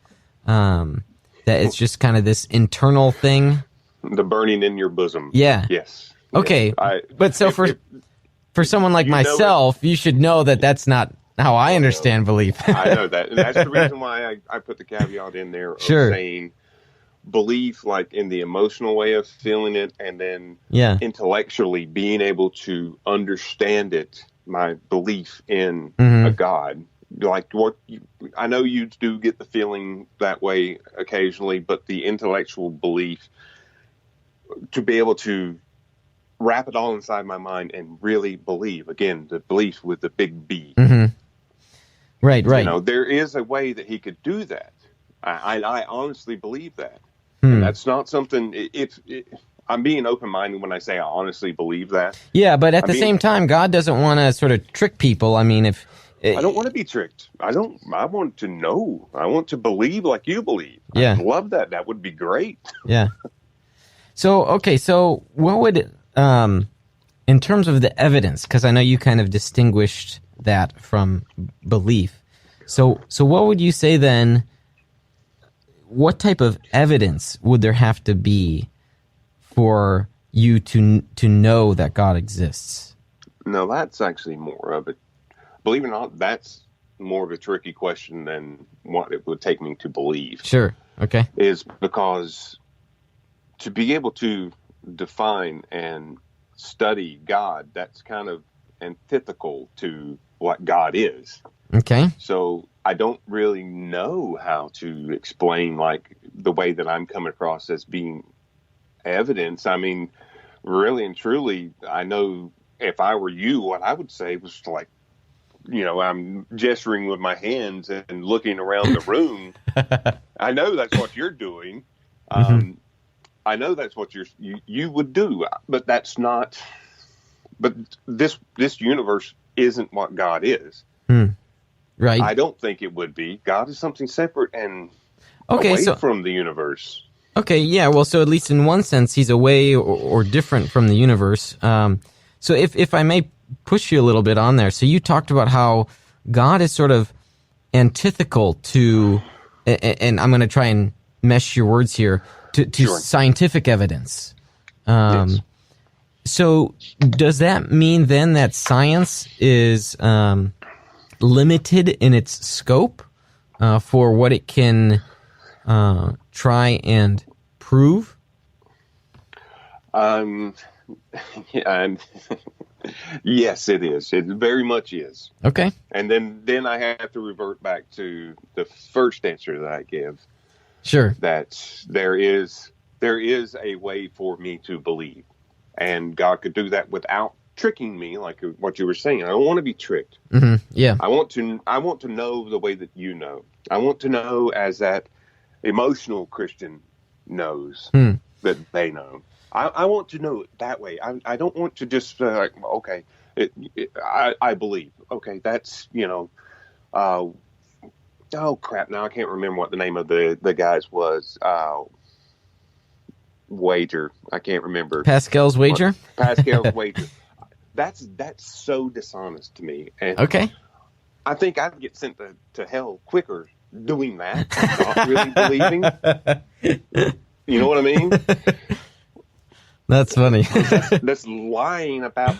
That it's just kind of this internal thing? The burning in your bosom. Yeah. Yes. Okay. But so for someone like myself, you should know that that's not how I understand belief. I know that. And that's the reason why I put the caveat in there of saying belief, like in the emotional way of feeling it, and then intellectually being able to understand it, my belief in a God. Like I know you do get the feeling that way occasionally, but the intellectual belief, to be able to wrap it all inside my mind and really believe, again, the belief with the big B. Right. There is a way that he could do that. I honestly believe that. And that's not something, I'm being open-minded when I say I honestly believe that. Yeah, but at the same time, God doesn't want to sort of trick people. I mean, I don't want to be tricked. I want to know. I want to believe like you believe. Yeah. I'd love that. That would be great. Yeah. So what would, in terms of the evidence, because I know you kind of distinguished that from belief. So what would you say then? What type of evidence would there have to be for you to know that God exists? No, that's actually more of it. Believe it or not, that's more of a tricky question than what it would take me to believe. Sure. Okay. Is because to be able to define and study God, that's kind of antithetical to what God is. Okay. So I don't really know how to explain like the way that I'm coming across as being evidence. I mean, really and truly, I know if I were you, what I would say was like, I'm gesturing with my hands and looking around the room. I know that's what you're doing. Mm-hmm. I know that's what you would do, but that's not. But this universe isn't what God is. Right. I don't think it would be. God is something separate and away from the universe. Okay, yeah, well, so at least in one sense, he's away or different from the universe. So if I may push you a little bit on there, so you talked about how God is sort of antithetical to, and I'm going to try and mesh your words here, to Sure. scientific evidence. Yes. So does that mean then that science is limited in its scope for what it can try and prove? Yes, it is. It very much is. Okay. And then I have to revert back to the first answer that I give. Sure. That there is a way for me to believe, and God could do that without tricking me, like what you were saying. I don't want to be tricked. Mm-hmm. Yeah. I want to know the way that you know. I want to know as that emotional Christian knows that they know. I want to know it that way. I don't want to just like, okay, I believe. Okay, that's, oh crap, now I can't remember what the name of the guys was. Wager. I can't remember. Pascal's wager? Pascal's wager. That's so dishonest to me. And okay. I think I'd get sent to hell quicker doing that, not really believing. You know what I mean? That's funny. That's lying about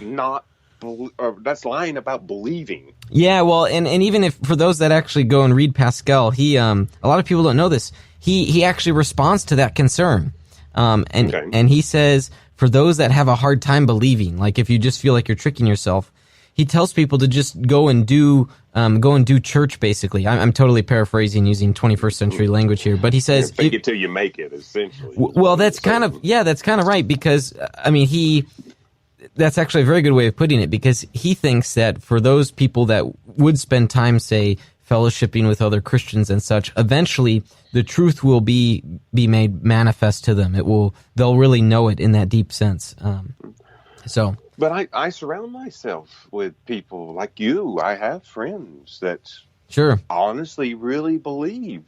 that's lying about believing. Yeah, well, and even if for those that actually go and read Pascal, he a lot of people don't know this. He actually responds to that concern, and he says for those that have a hard time believing, like if you just feel like you're tricking yourself, he tells people to just go and do church. Basically, I'm totally paraphrasing using 21st century language here, but he says, "Fake it till you make it." Essentially. Well, that's kind of right because I mean that's actually a very good way of putting it because he thinks that for those people that would spend time, say, fellowshipping with other Christians and such, eventually the truth will be made manifest to them. They'll really know it in that deep sense. But I surround myself with people like you. I have friends that honestly really believe.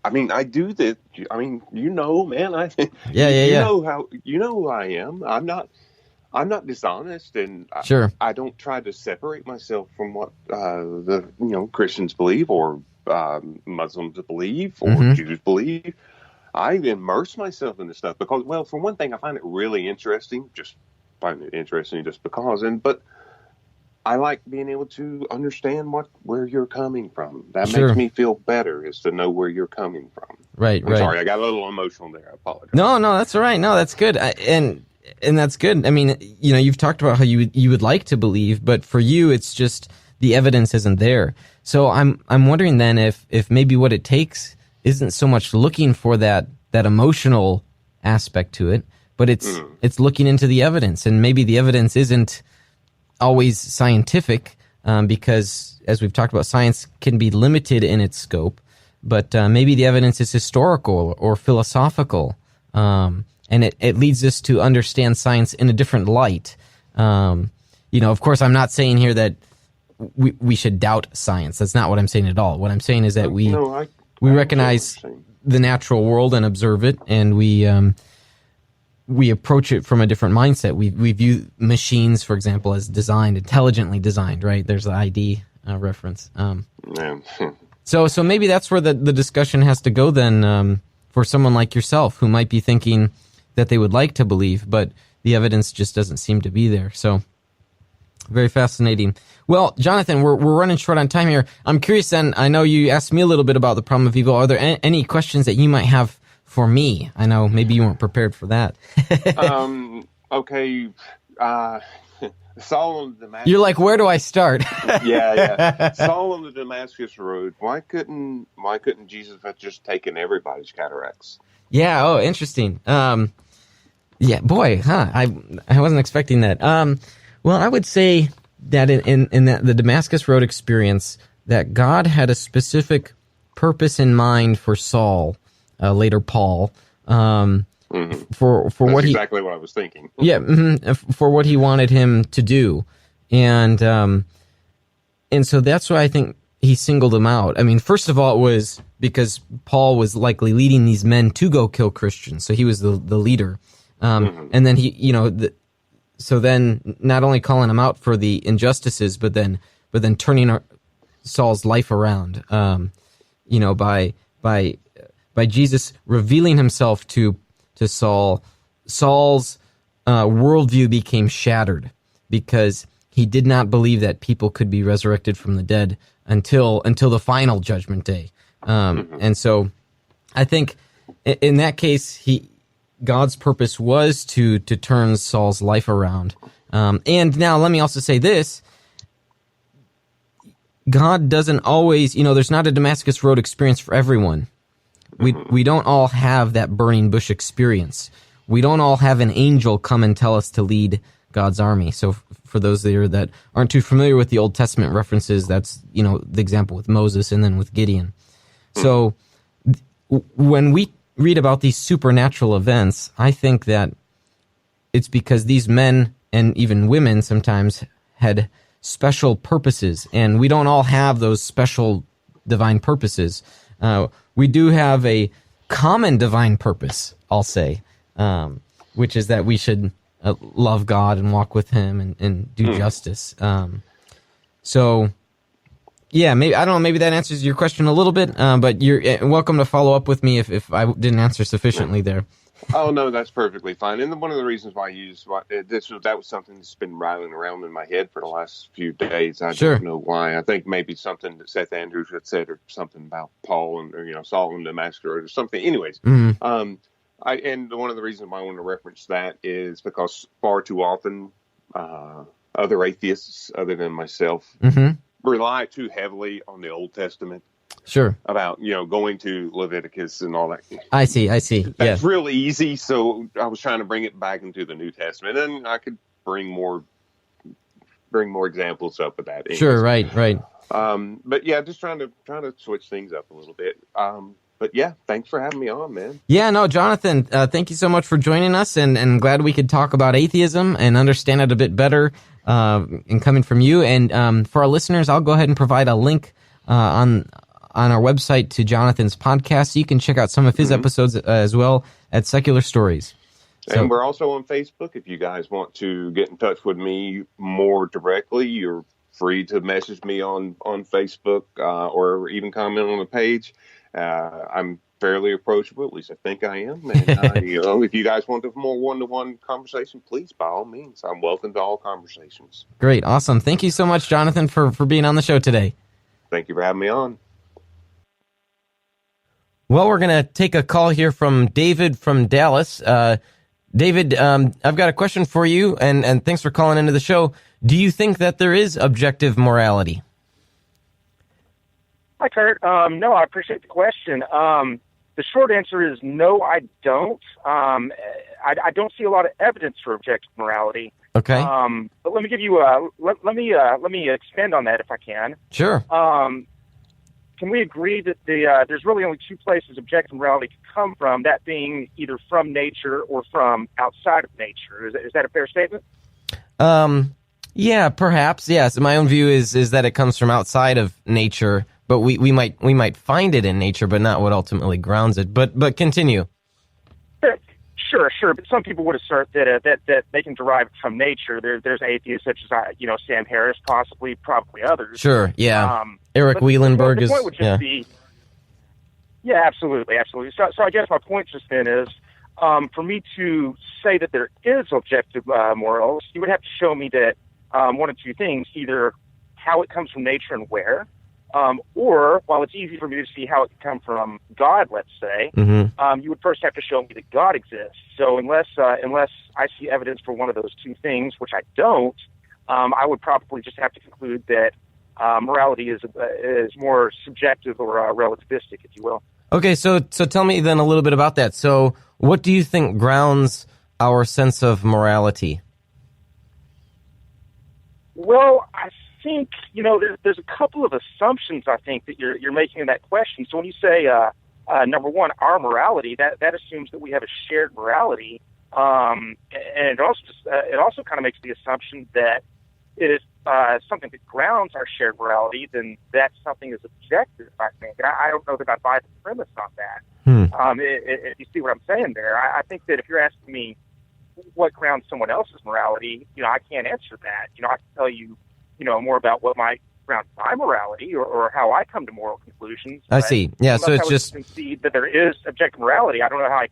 I mean, I do that. I mean, man. You know who I am. I'm not dishonest, and I don't try to separate myself from what the Christians believe or Muslims believe or Jews believe. I immerse myself in this stuff because, well, for one thing, I find it really interesting. Just because, but I like being able to understand where you're coming from. That makes me feel better, is to know where you're coming from. Right. I'm sorry, I got a little emotional there. I apologize. No, that's all right. No, that's good. And that's good. I mean, you've talked about how you would like to believe, but for you, it's just the evidence isn't there. So I'm wondering then if maybe what it takes isn't so much looking for that emotional aspect to it, but it's looking into the evidence, and maybe the evidence isn't always scientific because, as we've talked about, science can be limited in its scope, but maybe the evidence is historical or philosophical, and it leads us to understand science in a different light. Of course, I'm not saying here that we should doubt science. That's not what I'm saying at all. What I'm saying is that we recognize the natural world and observe it, and we approach it from a different mindset. We view machines, for example, as intelligently designed, right? There's the ID reference. So maybe that's where the discussion has to go then, for someone like yourself who might be thinking that they would like to believe, but the evidence just doesn't seem to be there. So very fascinating. Well, Jonathan, we're running short on time here. I'm curious then, I know you asked me a little bit about the problem of evil. Are there any questions that you might have for me? I know maybe you weren't prepared for that. Okay. Saul on the Damascus. You're like, where do I start? Yeah. Saul on the Damascus Road. Why couldn't Jesus have just taken everybody's cataracts? Yeah. Oh, interesting. Yeah, boy, huh? I wasn't expecting that. Well, I would say that in the Damascus Road experience, that God had a specific purpose in mind for Saul, later Paul, for That's what he exactly what I was thinking. Yeah, for what he wanted him to do, and so that's why I think he singled him out. I mean, first of all, it was because Paul was likely leading these men to go kill Christians, so he was the leader. And then so then not only calling him out for the injustices, but then turning Saul's life around, by Jesus revealing himself to Saul. Saul's worldview became shattered because he did not believe that people could be resurrected from the dead until the final judgment day. And so I think in that case, God's purpose was to turn Saul's life around. And now let me also say this. God doesn't always, there's not a Damascus Road experience for everyone. We don't all have that burning bush experience. We don't all have an angel come and tell us to lead God's army. So for those there that aren't too familiar with the Old Testament references, that's, the example with Moses and then with Gideon. So when we read about these supernatural events, I think that it's because these men and even women sometimes had special purposes, and we don't all have those special divine purposes. We do have a common divine purpose, I'll say, which is that we should love God and walk with Him and do justice. So, yeah, maybe I don't know. Maybe that answers your question a little bit, but you're welcome to follow up with me if I didn't answer sufficiently there. Oh no, that's perfectly fine. And one of the reasons why I used that was something that's been rattling around in my head for the last few days. I don't know why. I think maybe something that Seth Andrews had said, or something about Paul or Saul and Damascus or something. Anyways, and one of the reasons why I want to reference that is because far too often other atheists, other than myself, rely too heavily on the Old Testament. Sure. About, going to Leviticus and all that. I see. That's real easy. So I was trying to bring it back into the New Testament, and I could bring more examples up of that. Anyways. Sure. Right. But yeah, just trying to switch things up a little bit. But yeah, thanks for having me on, man. Yeah, no, Jonathan, thank you so much for joining us, and glad we could talk about atheism and understand it a bit better, and coming from you. And for our listeners, I'll go ahead and provide a link on our website to Jonathan's podcast, so you can check out some of his episodes as well at Secular Stories. So, and we're also on Facebook. If you guys want to get in touch with me more directly, you're free to message me on Facebook or even comment on the page. I'm fairly approachable, at least I think I am. And if you guys want a more one-to-one conversation, please, by all means, I'm welcome to all conversations. Great, awesome. Thank you so much, Jonathan, for being on the show today. Thank you for having me on. Well, we're going to take a call here from David from Dallas. David, I've got a question for you, and thanks for calling into the show. Do you think that there is objective morality? Hi, Kurt. No, I appreciate the question. The short answer is no, I don't. I don't see a lot of evidence for objective morality. Okay. But let me give you let me expand on that if I can. Sure. Can we agree that there's really only two places objective morality can come from, that being either from nature or from outside of nature? Is that a fair statement? Yeah, perhaps. Yes. My own view is that it comes from outside of nature, but we might find it in nature, but not what ultimately grounds it. But continue. Sure. But some people would assert that they can derive it from nature. There's atheists such as Sam Harris, probably others. Sure. Yeah. Eric Wielenberg is. The point would just be. Yeah, absolutely. So I guess my point just then is, for me to say that there is objective morals, you would have to show me that one of two things: either how it comes from nature and where. Or, while it's easy for me to see how it could come from God, let's say, you would first have to show me that God exists. So unless I see evidence for one of those two things, which I don't, I would probably just have to conclude that morality is more subjective or relativistic, if you will. Okay, so tell me then a little bit about that. So what do you think grounds our sense of morality? Well, I think, there's a couple of assumptions, I think, that you're making in that question. So when you say, number one, our morality, that assumes that we have a shared morality. And it also kind of makes the assumption that it is something that grounds our shared morality, then that something is objective, I think. And I don't know that I buy the premise on that. If you see what I'm saying there, I think that if you're asking me what grounds someone else's morality, I can't answer that. I can tell you, more about what might ground my morality or how I come to moral conclusions. I see. Yeah, so it's just concede that there is objective morality. I don't know how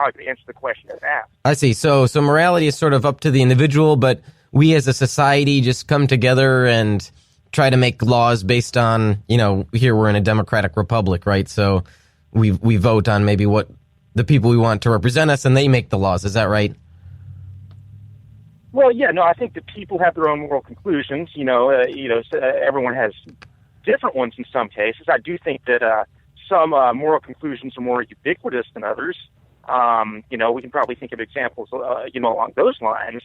I could answer the question as asked. I see. So morality is sort of up to the individual, but we as a society just come together and try to make laws based on, here we're in a democratic republic, right? So we vote on maybe what the people we want to represent us, and they make the laws. Is that right? Well, yeah, no, I think that people have their own moral conclusions. Everyone has different ones in some cases. I do think that some moral conclusions are more ubiquitous than others. We can probably think of examples, along those lines.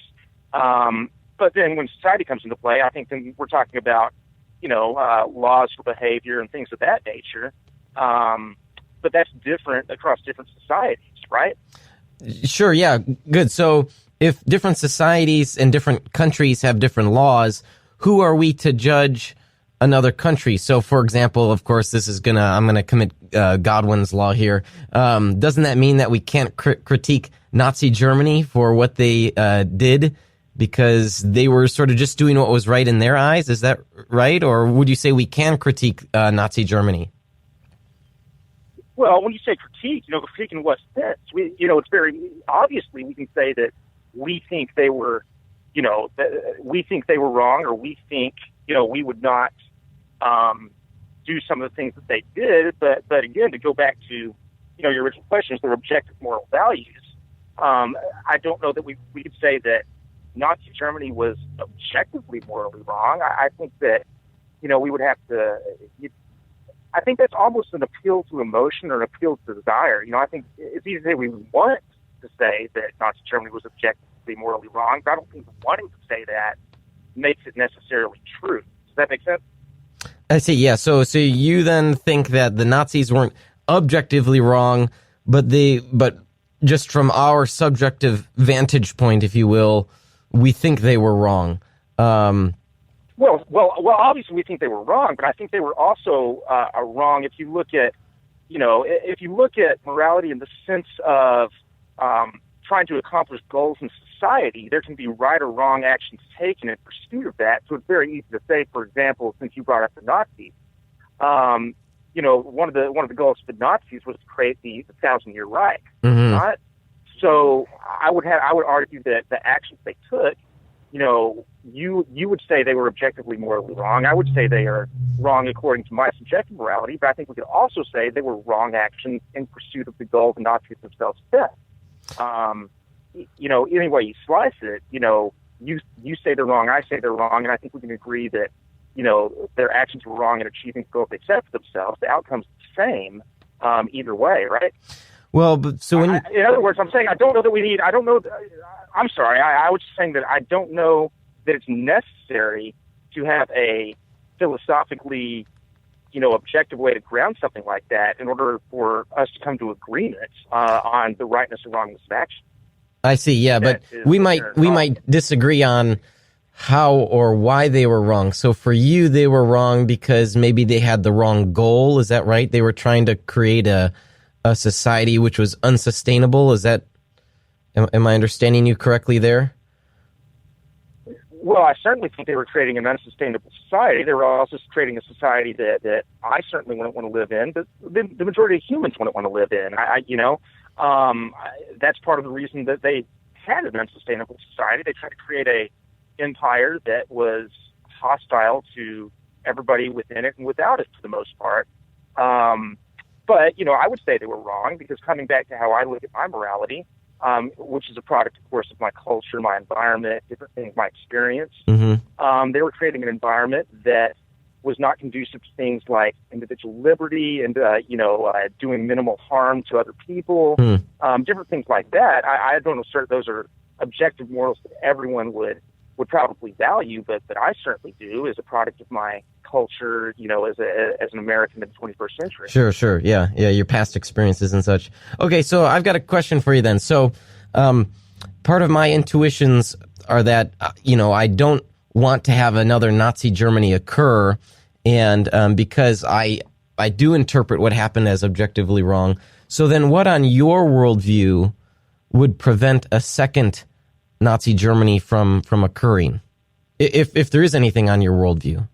But then when society comes into play, I think then we're talking about, laws for behavior and things of that nature. But that's different across different societies, right? Sure, yeah, good. So if different societies and different countries have different laws, who are we to judge another country? So, for example, of course, I'm going to commit Godwin's law here. Doesn't that mean that we can't critique Nazi Germany for what they did because they were sort of just doing what was right in their eyes? Is that right? Or would you say we can critique Nazi Germany? Well, when you say critique, critique in what sense? It's very obviously we can say that we think they were, we think they were wrong, or we think, we would not do some of the things that they did. But again, to go back to, your original questions, their objective moral values. I don't know that we could say that Nazi Germany was objectively morally wrong. I think that, we would have to. I think that's almost an appeal to emotion or an appeal to desire. I think it's easy to say we want to say that Nazi Germany was objectively morally wrong, but I don't think wanting to say that makes it necessarily true. Does that make sense? I see, yeah. So you then think that the Nazis weren't objectively wrong, but just from our subjective vantage point, if you will, we think they were wrong. Well, obviously we think they were wrong, but I think they were also wrong if you look at, morality in the sense of trying to accomplish goals in society. There can be right or wrong actions taken in pursuit of that. So it's very easy to say, for example, since you brought up the Nazis, one of the goals of the Nazis was to create the 1,000-year Reich. Right? So I would argue that the actions they took, you would say they were objectively morally wrong. I would say they are wrong according to my subjective morality, but I think we could also say they were wrong actions in pursuit of the goal the Nazis themselves set. Any way you slice it, you say they're wrong, I say they're wrong, and I think we can agree that, their actions were wrong in achieving the goal they set for themselves. The outcome's the same either way, right? Well, but so when in other words, I'm saying I don't know that we need. I don't know. I'm sorry. I was just saying that I don't know that it's necessary to have a philosophically, objective way to ground something like that in order for us to come to agreement on the rightness or wrongness of action. I see. Yeah, but we might disagree on how or why they were wrong. So for you, they were wrong because maybe they had the wrong goal. Is that right? They were trying to create a society which was unsustainable. Is that Am I understanding you correctly there? Well, I certainly think they were creating an unsustainable society. They were also creating a society that I certainly wouldn't want to live in, but the majority of humans wouldn't want to live in. That's part of the reason that they had an unsustainable society. They tried to create a empire that was hostile to everybody within it and without it for the most part. But I would say they were wrong, because coming back to how I look at my morality, which is a product, of course, of my culture, my environment, different things, my experience. Mm-hmm. They were creating an environment that was not conducive to things like individual liberty and, doing minimal harm to other people, different things like that. I don't assert those are objective morals that everyone would probably value, but I certainly do as a product of my culture, as an American in the 21st century. Sure. Yeah, your past experiences and such. Okay, so I've got a question for you then. So part of my intuitions are that, I don't want to have another Nazi Germany occur, and because I do interpret what happened as objectively wrong. So then what on your worldview would prevent a second Nazi Germany from occurring, if there is anything on your worldview?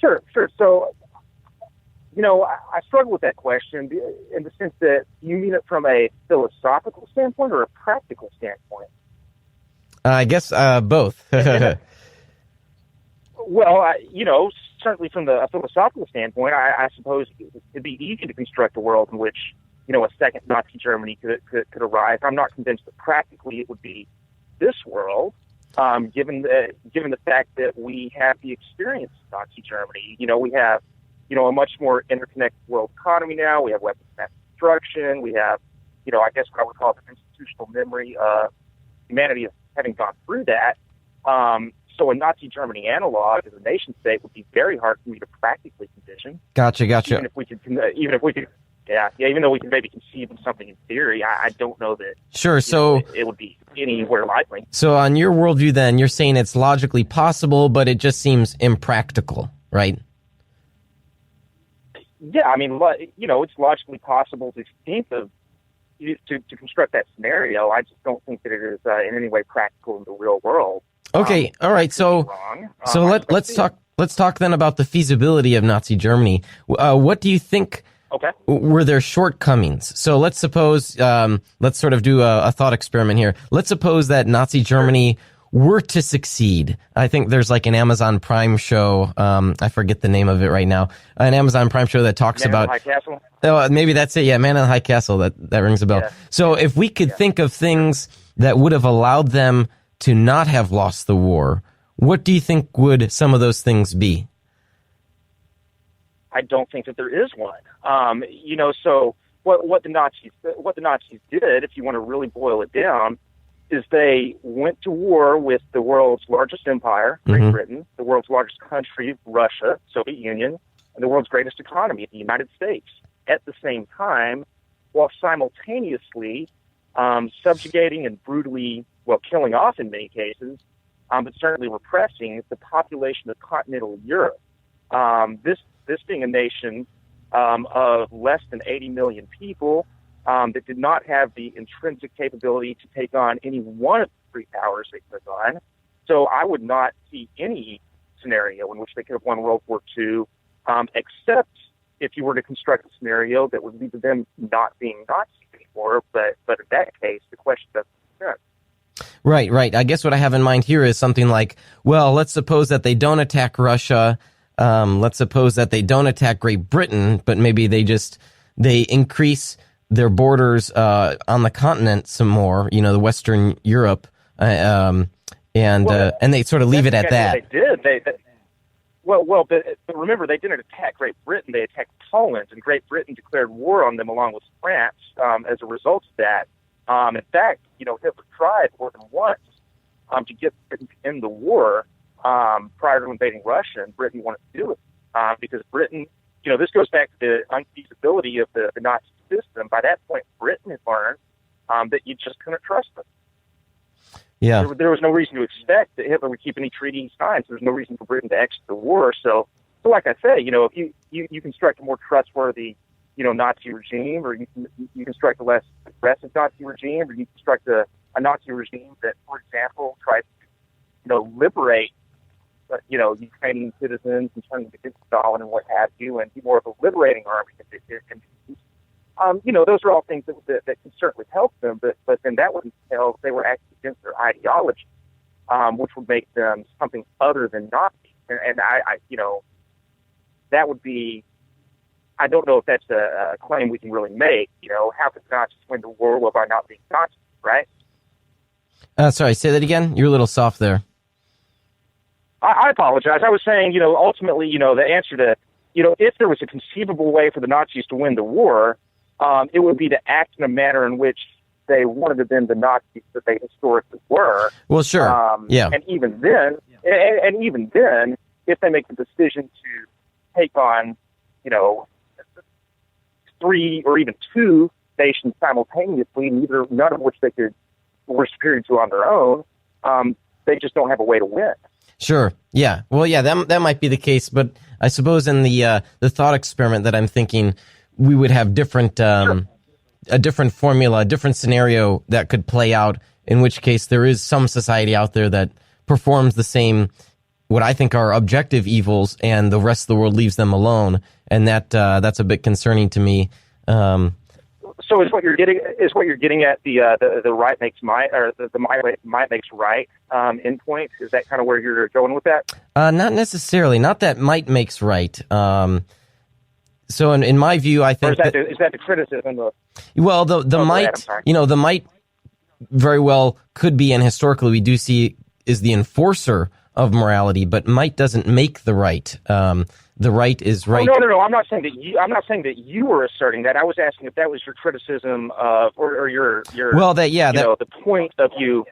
Sure. So, I struggle with that question in the sense that you mean it from a philosophical standpoint or a practical standpoint? I guess both. Well, certainly from the philosophical standpoint, I suppose it'd be easy to construct a world in which, a second Nazi Germany could arise. I'm not convinced that practically it would be this world, given the fact that we have the experience of Nazi Germany. We have, a much more interconnected world economy now. We have weapons of mass destruction. We have, I guess what I would call the institutional memory of humanity of having gone through that. So a Nazi Germany analog as a nation state would be very hard for me to practically envision. Gotcha. Even if we could, even though we could maybe conceive of something in theory, I don't know that. Sure. So it would be anywhere likely. So on your worldview, then you're saying it's logically possible, but it just seems impractical, right? Yeah, I mean, it's logically possible to think of to construct that scenario. I just don't think that it is in any way practical in the real world. Okay, all right. So let's talk then about the feasibility of Nazi Germany. What do you think? Okay. Were there shortcomings? So let's suppose, let's sort of do a thought experiment here. Let's suppose that Nazi Germany were to succeed. I think there's like an Amazon Prime show. I forget the name of it right now. An Amazon Prime show that talks about High Castle. Oh, maybe that's it. Yeah, Man in the High Castle. That rings a bell. Yeah. So if we could think of things that would have allowed them to not have lost the war, what do you think would some of those things be? I don't think that there is one. So what the Nazis did, if you want to really boil it down, is they went to war with the world's largest empire, Great Britain, the world's largest country, Russia, Soviet Union, and the world's greatest economy, the United States, at the same time, while simultaneously subjugating and brutally, killing off in many cases, but certainly repressing the population of continental Europe. This being a nation of less than 80 million people that did not have the intrinsic capability to take on any one of the three powers they took on. So I would not see any scenario in which they could have won World War II, except if you were to construct a scenario that would lead to them not being Nazis anymore. But in that case, the question doesn't make sense. Right. I guess what I have in mind here is something like, well, let's suppose that they don't attack Russia. Let's suppose that they don't attack Great Britain, but maybe they increase their borders on the continent some more, the Western Europe, and they sort of leave it at that. They did. But remember, they didn't attack Great Britain. They attacked Poland, and Great Britain declared war on them along with France as a result of that. In fact, Hitler tried more than once to get Britain to end the war prior to invading Russia, and Britain wanted to do it because Britain, this goes back to the unfeasibility of the Nazi system. By that point, Britain had learned that you just couldn't trust them. Yeah, there was no reason to expect that Hitler would keep any treaty signed. So there's no reason for Britain to exit the war. So like I say, if you construct a more trustworthy Nazi regime, or you construct a less aggressive Nazi regime, or you construct a Nazi regime that, for example, tries to, liberate, Ukrainian citizens and turn them against Stalin and what have you, and be more of a liberating army. Those are all things that can certainly help them, but then that would entail they were acting against their ideology, which would make them something other than Nazis. And I that would be, I don't know if that's a claim we can really make. How could Nazis win the war? Well, by not being Nazis, right? Sorry, say that again. You're a little soft there. I apologize. I was saying, ultimately, the answer to, if there was a conceivable way for the Nazis to win the war, it would be to act in a manner in which they wanted to be the Nazis that they historically were. Well, sure. Yeah. And even then, if they make the decision to take on, 3 or even 2 nations simultaneously, none of which were superior to on their own, they just don't have a way to win. Sure. Yeah. Well, yeah, that might be the case, but I suppose in the thought experiment that I'm thinking, we would have different a different formula, a different scenario that could play out. In which case, there is some society out there that performs the same, what I think are objective evils, and the rest of the world leaves them alone, and that's a bit concerning to me. So is what you're getting at the right makes might, or the might makes right endpoint? Is that kind of where you're going with that? Not necessarily. Not that might makes right. So in my view, I think is that the criticism of? Well, the might, the might very well could be, and historically we do see, is the enforcer of morality, but might doesn't make the right. The right is right. Oh, no. I'm not saying that you were asserting that. I was asking if that was your criticism of, or your. Well, the point of you.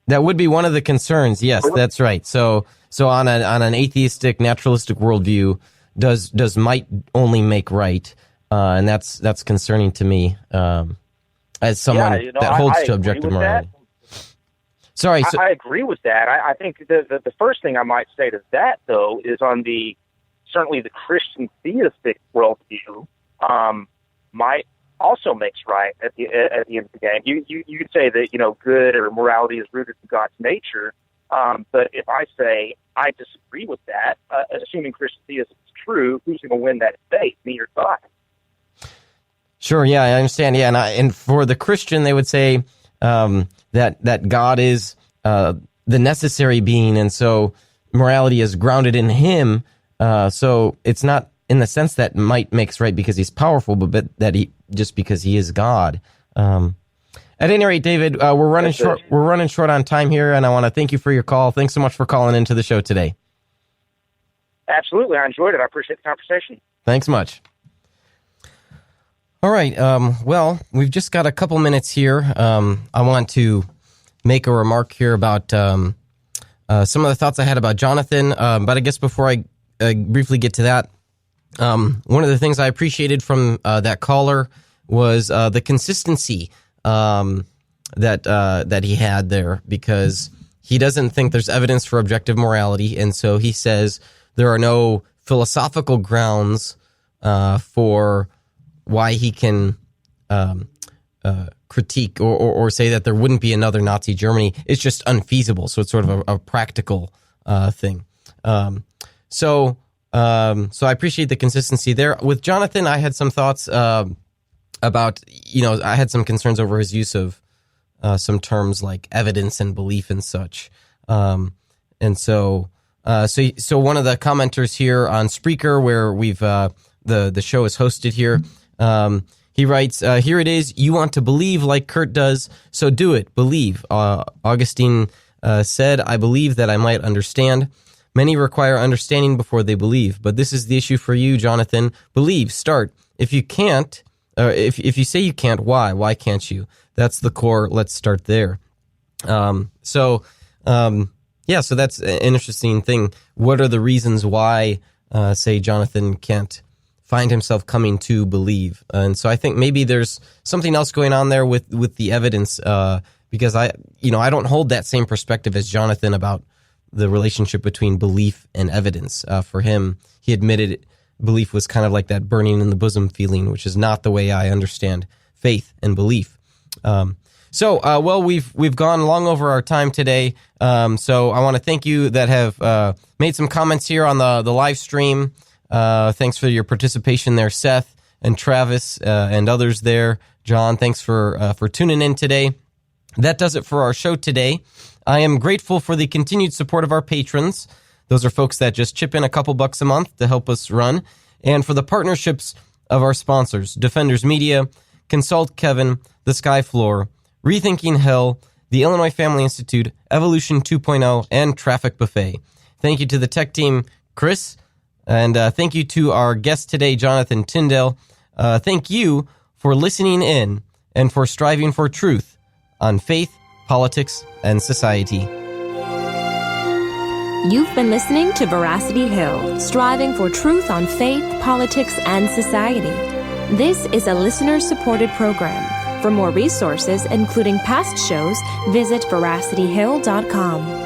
That would be one of the concerns. Yes, that's right. So on an atheistic, naturalistic worldview, does might only make right, and that's concerning to me as someone that holds to objective morality. Sorry, I agree with that. I think the first thing I might say to that, though, is on certainly the Christian theistic worldview, might also makes right at the end of the game. You could say that good or morality is rooted in God's nature, but if I say I disagree with that, assuming Christian theism is true, who's going to win that debate, me or God? Sure, yeah, I understand. Yeah, and for the Christian, they would say that God is the necessary being, and so morality is grounded in Him. So it's not in the sense that might makes right because He's powerful, but that He just because He is God. At any rate, David, we're running short. We're running short on time here, and I want to thank you for your call. Thanks so much for calling into the show today. Absolutely, I enjoyed it. I appreciate the conversation. Thanks much. All right. Well, we've just got a couple minutes here. I want to make a remark here about some of the thoughts I had about Jonathan. But I guess before I briefly get to that, one of the things I appreciated from that caller was the consistency that he had there, because he doesn't think there's evidence for objective morality, and so he says there are no philosophical grounds for why he can critique or say that there wouldn't be another Nazi Germany. It's just unfeasible. So it's sort of a practical thing. So I appreciate the consistency there. With Jonathan, I had some thoughts about, I had some concerns over his use of some terms like evidence and belief and such. So one of the commenters here on Spreaker, where we've the show is hosted here, he writes, here it is, you want to believe like Kurt does, so do it, believe. Augustine said, I believe that I might understand. Many require understanding before they believe, but this is the issue for you, Jonathan. Believe, start. If you can't, if you say you can't, why? Why can't you? That's the core, let's start there. So that's an interesting thing. What are the reasons why, say, Jonathan can't find himself coming to believe? And so I think maybe there's something else going on there with the evidence, because I don't hold that same perspective as Jonathan about the relationship between belief and evidence. For him, he admitted belief was kind of like that burning in the bosom feeling, which is not the way I understand faith and belief. Well, we've gone long over our time today. So I want to thank you that have made some comments here on the live stream. Thanks for your participation there, Seth and Travis and others there. John, thanks for tuning in today. That does it for our show today. I am grateful for the continued support of our patrons. Those are folks that just chip in a couple bucks a month to help us run. And for the partnerships of our sponsors, Defenders Media, Consult Kevin, The Sky Floor, Rethinking Hell, the Illinois Family Institute, Evolution 2.0, and Traffic Buffet. Thank you to the tech team, Chris, and thank you to our guest today, Jonathan Tindell. Thank you for listening in and for striving for truth on faith, politics, and society. You've been listening to Veracity Hill, striving for truth on faith, politics, and society. This is a listener-supported program. For more resources, including past shows, visit veracityhill.com.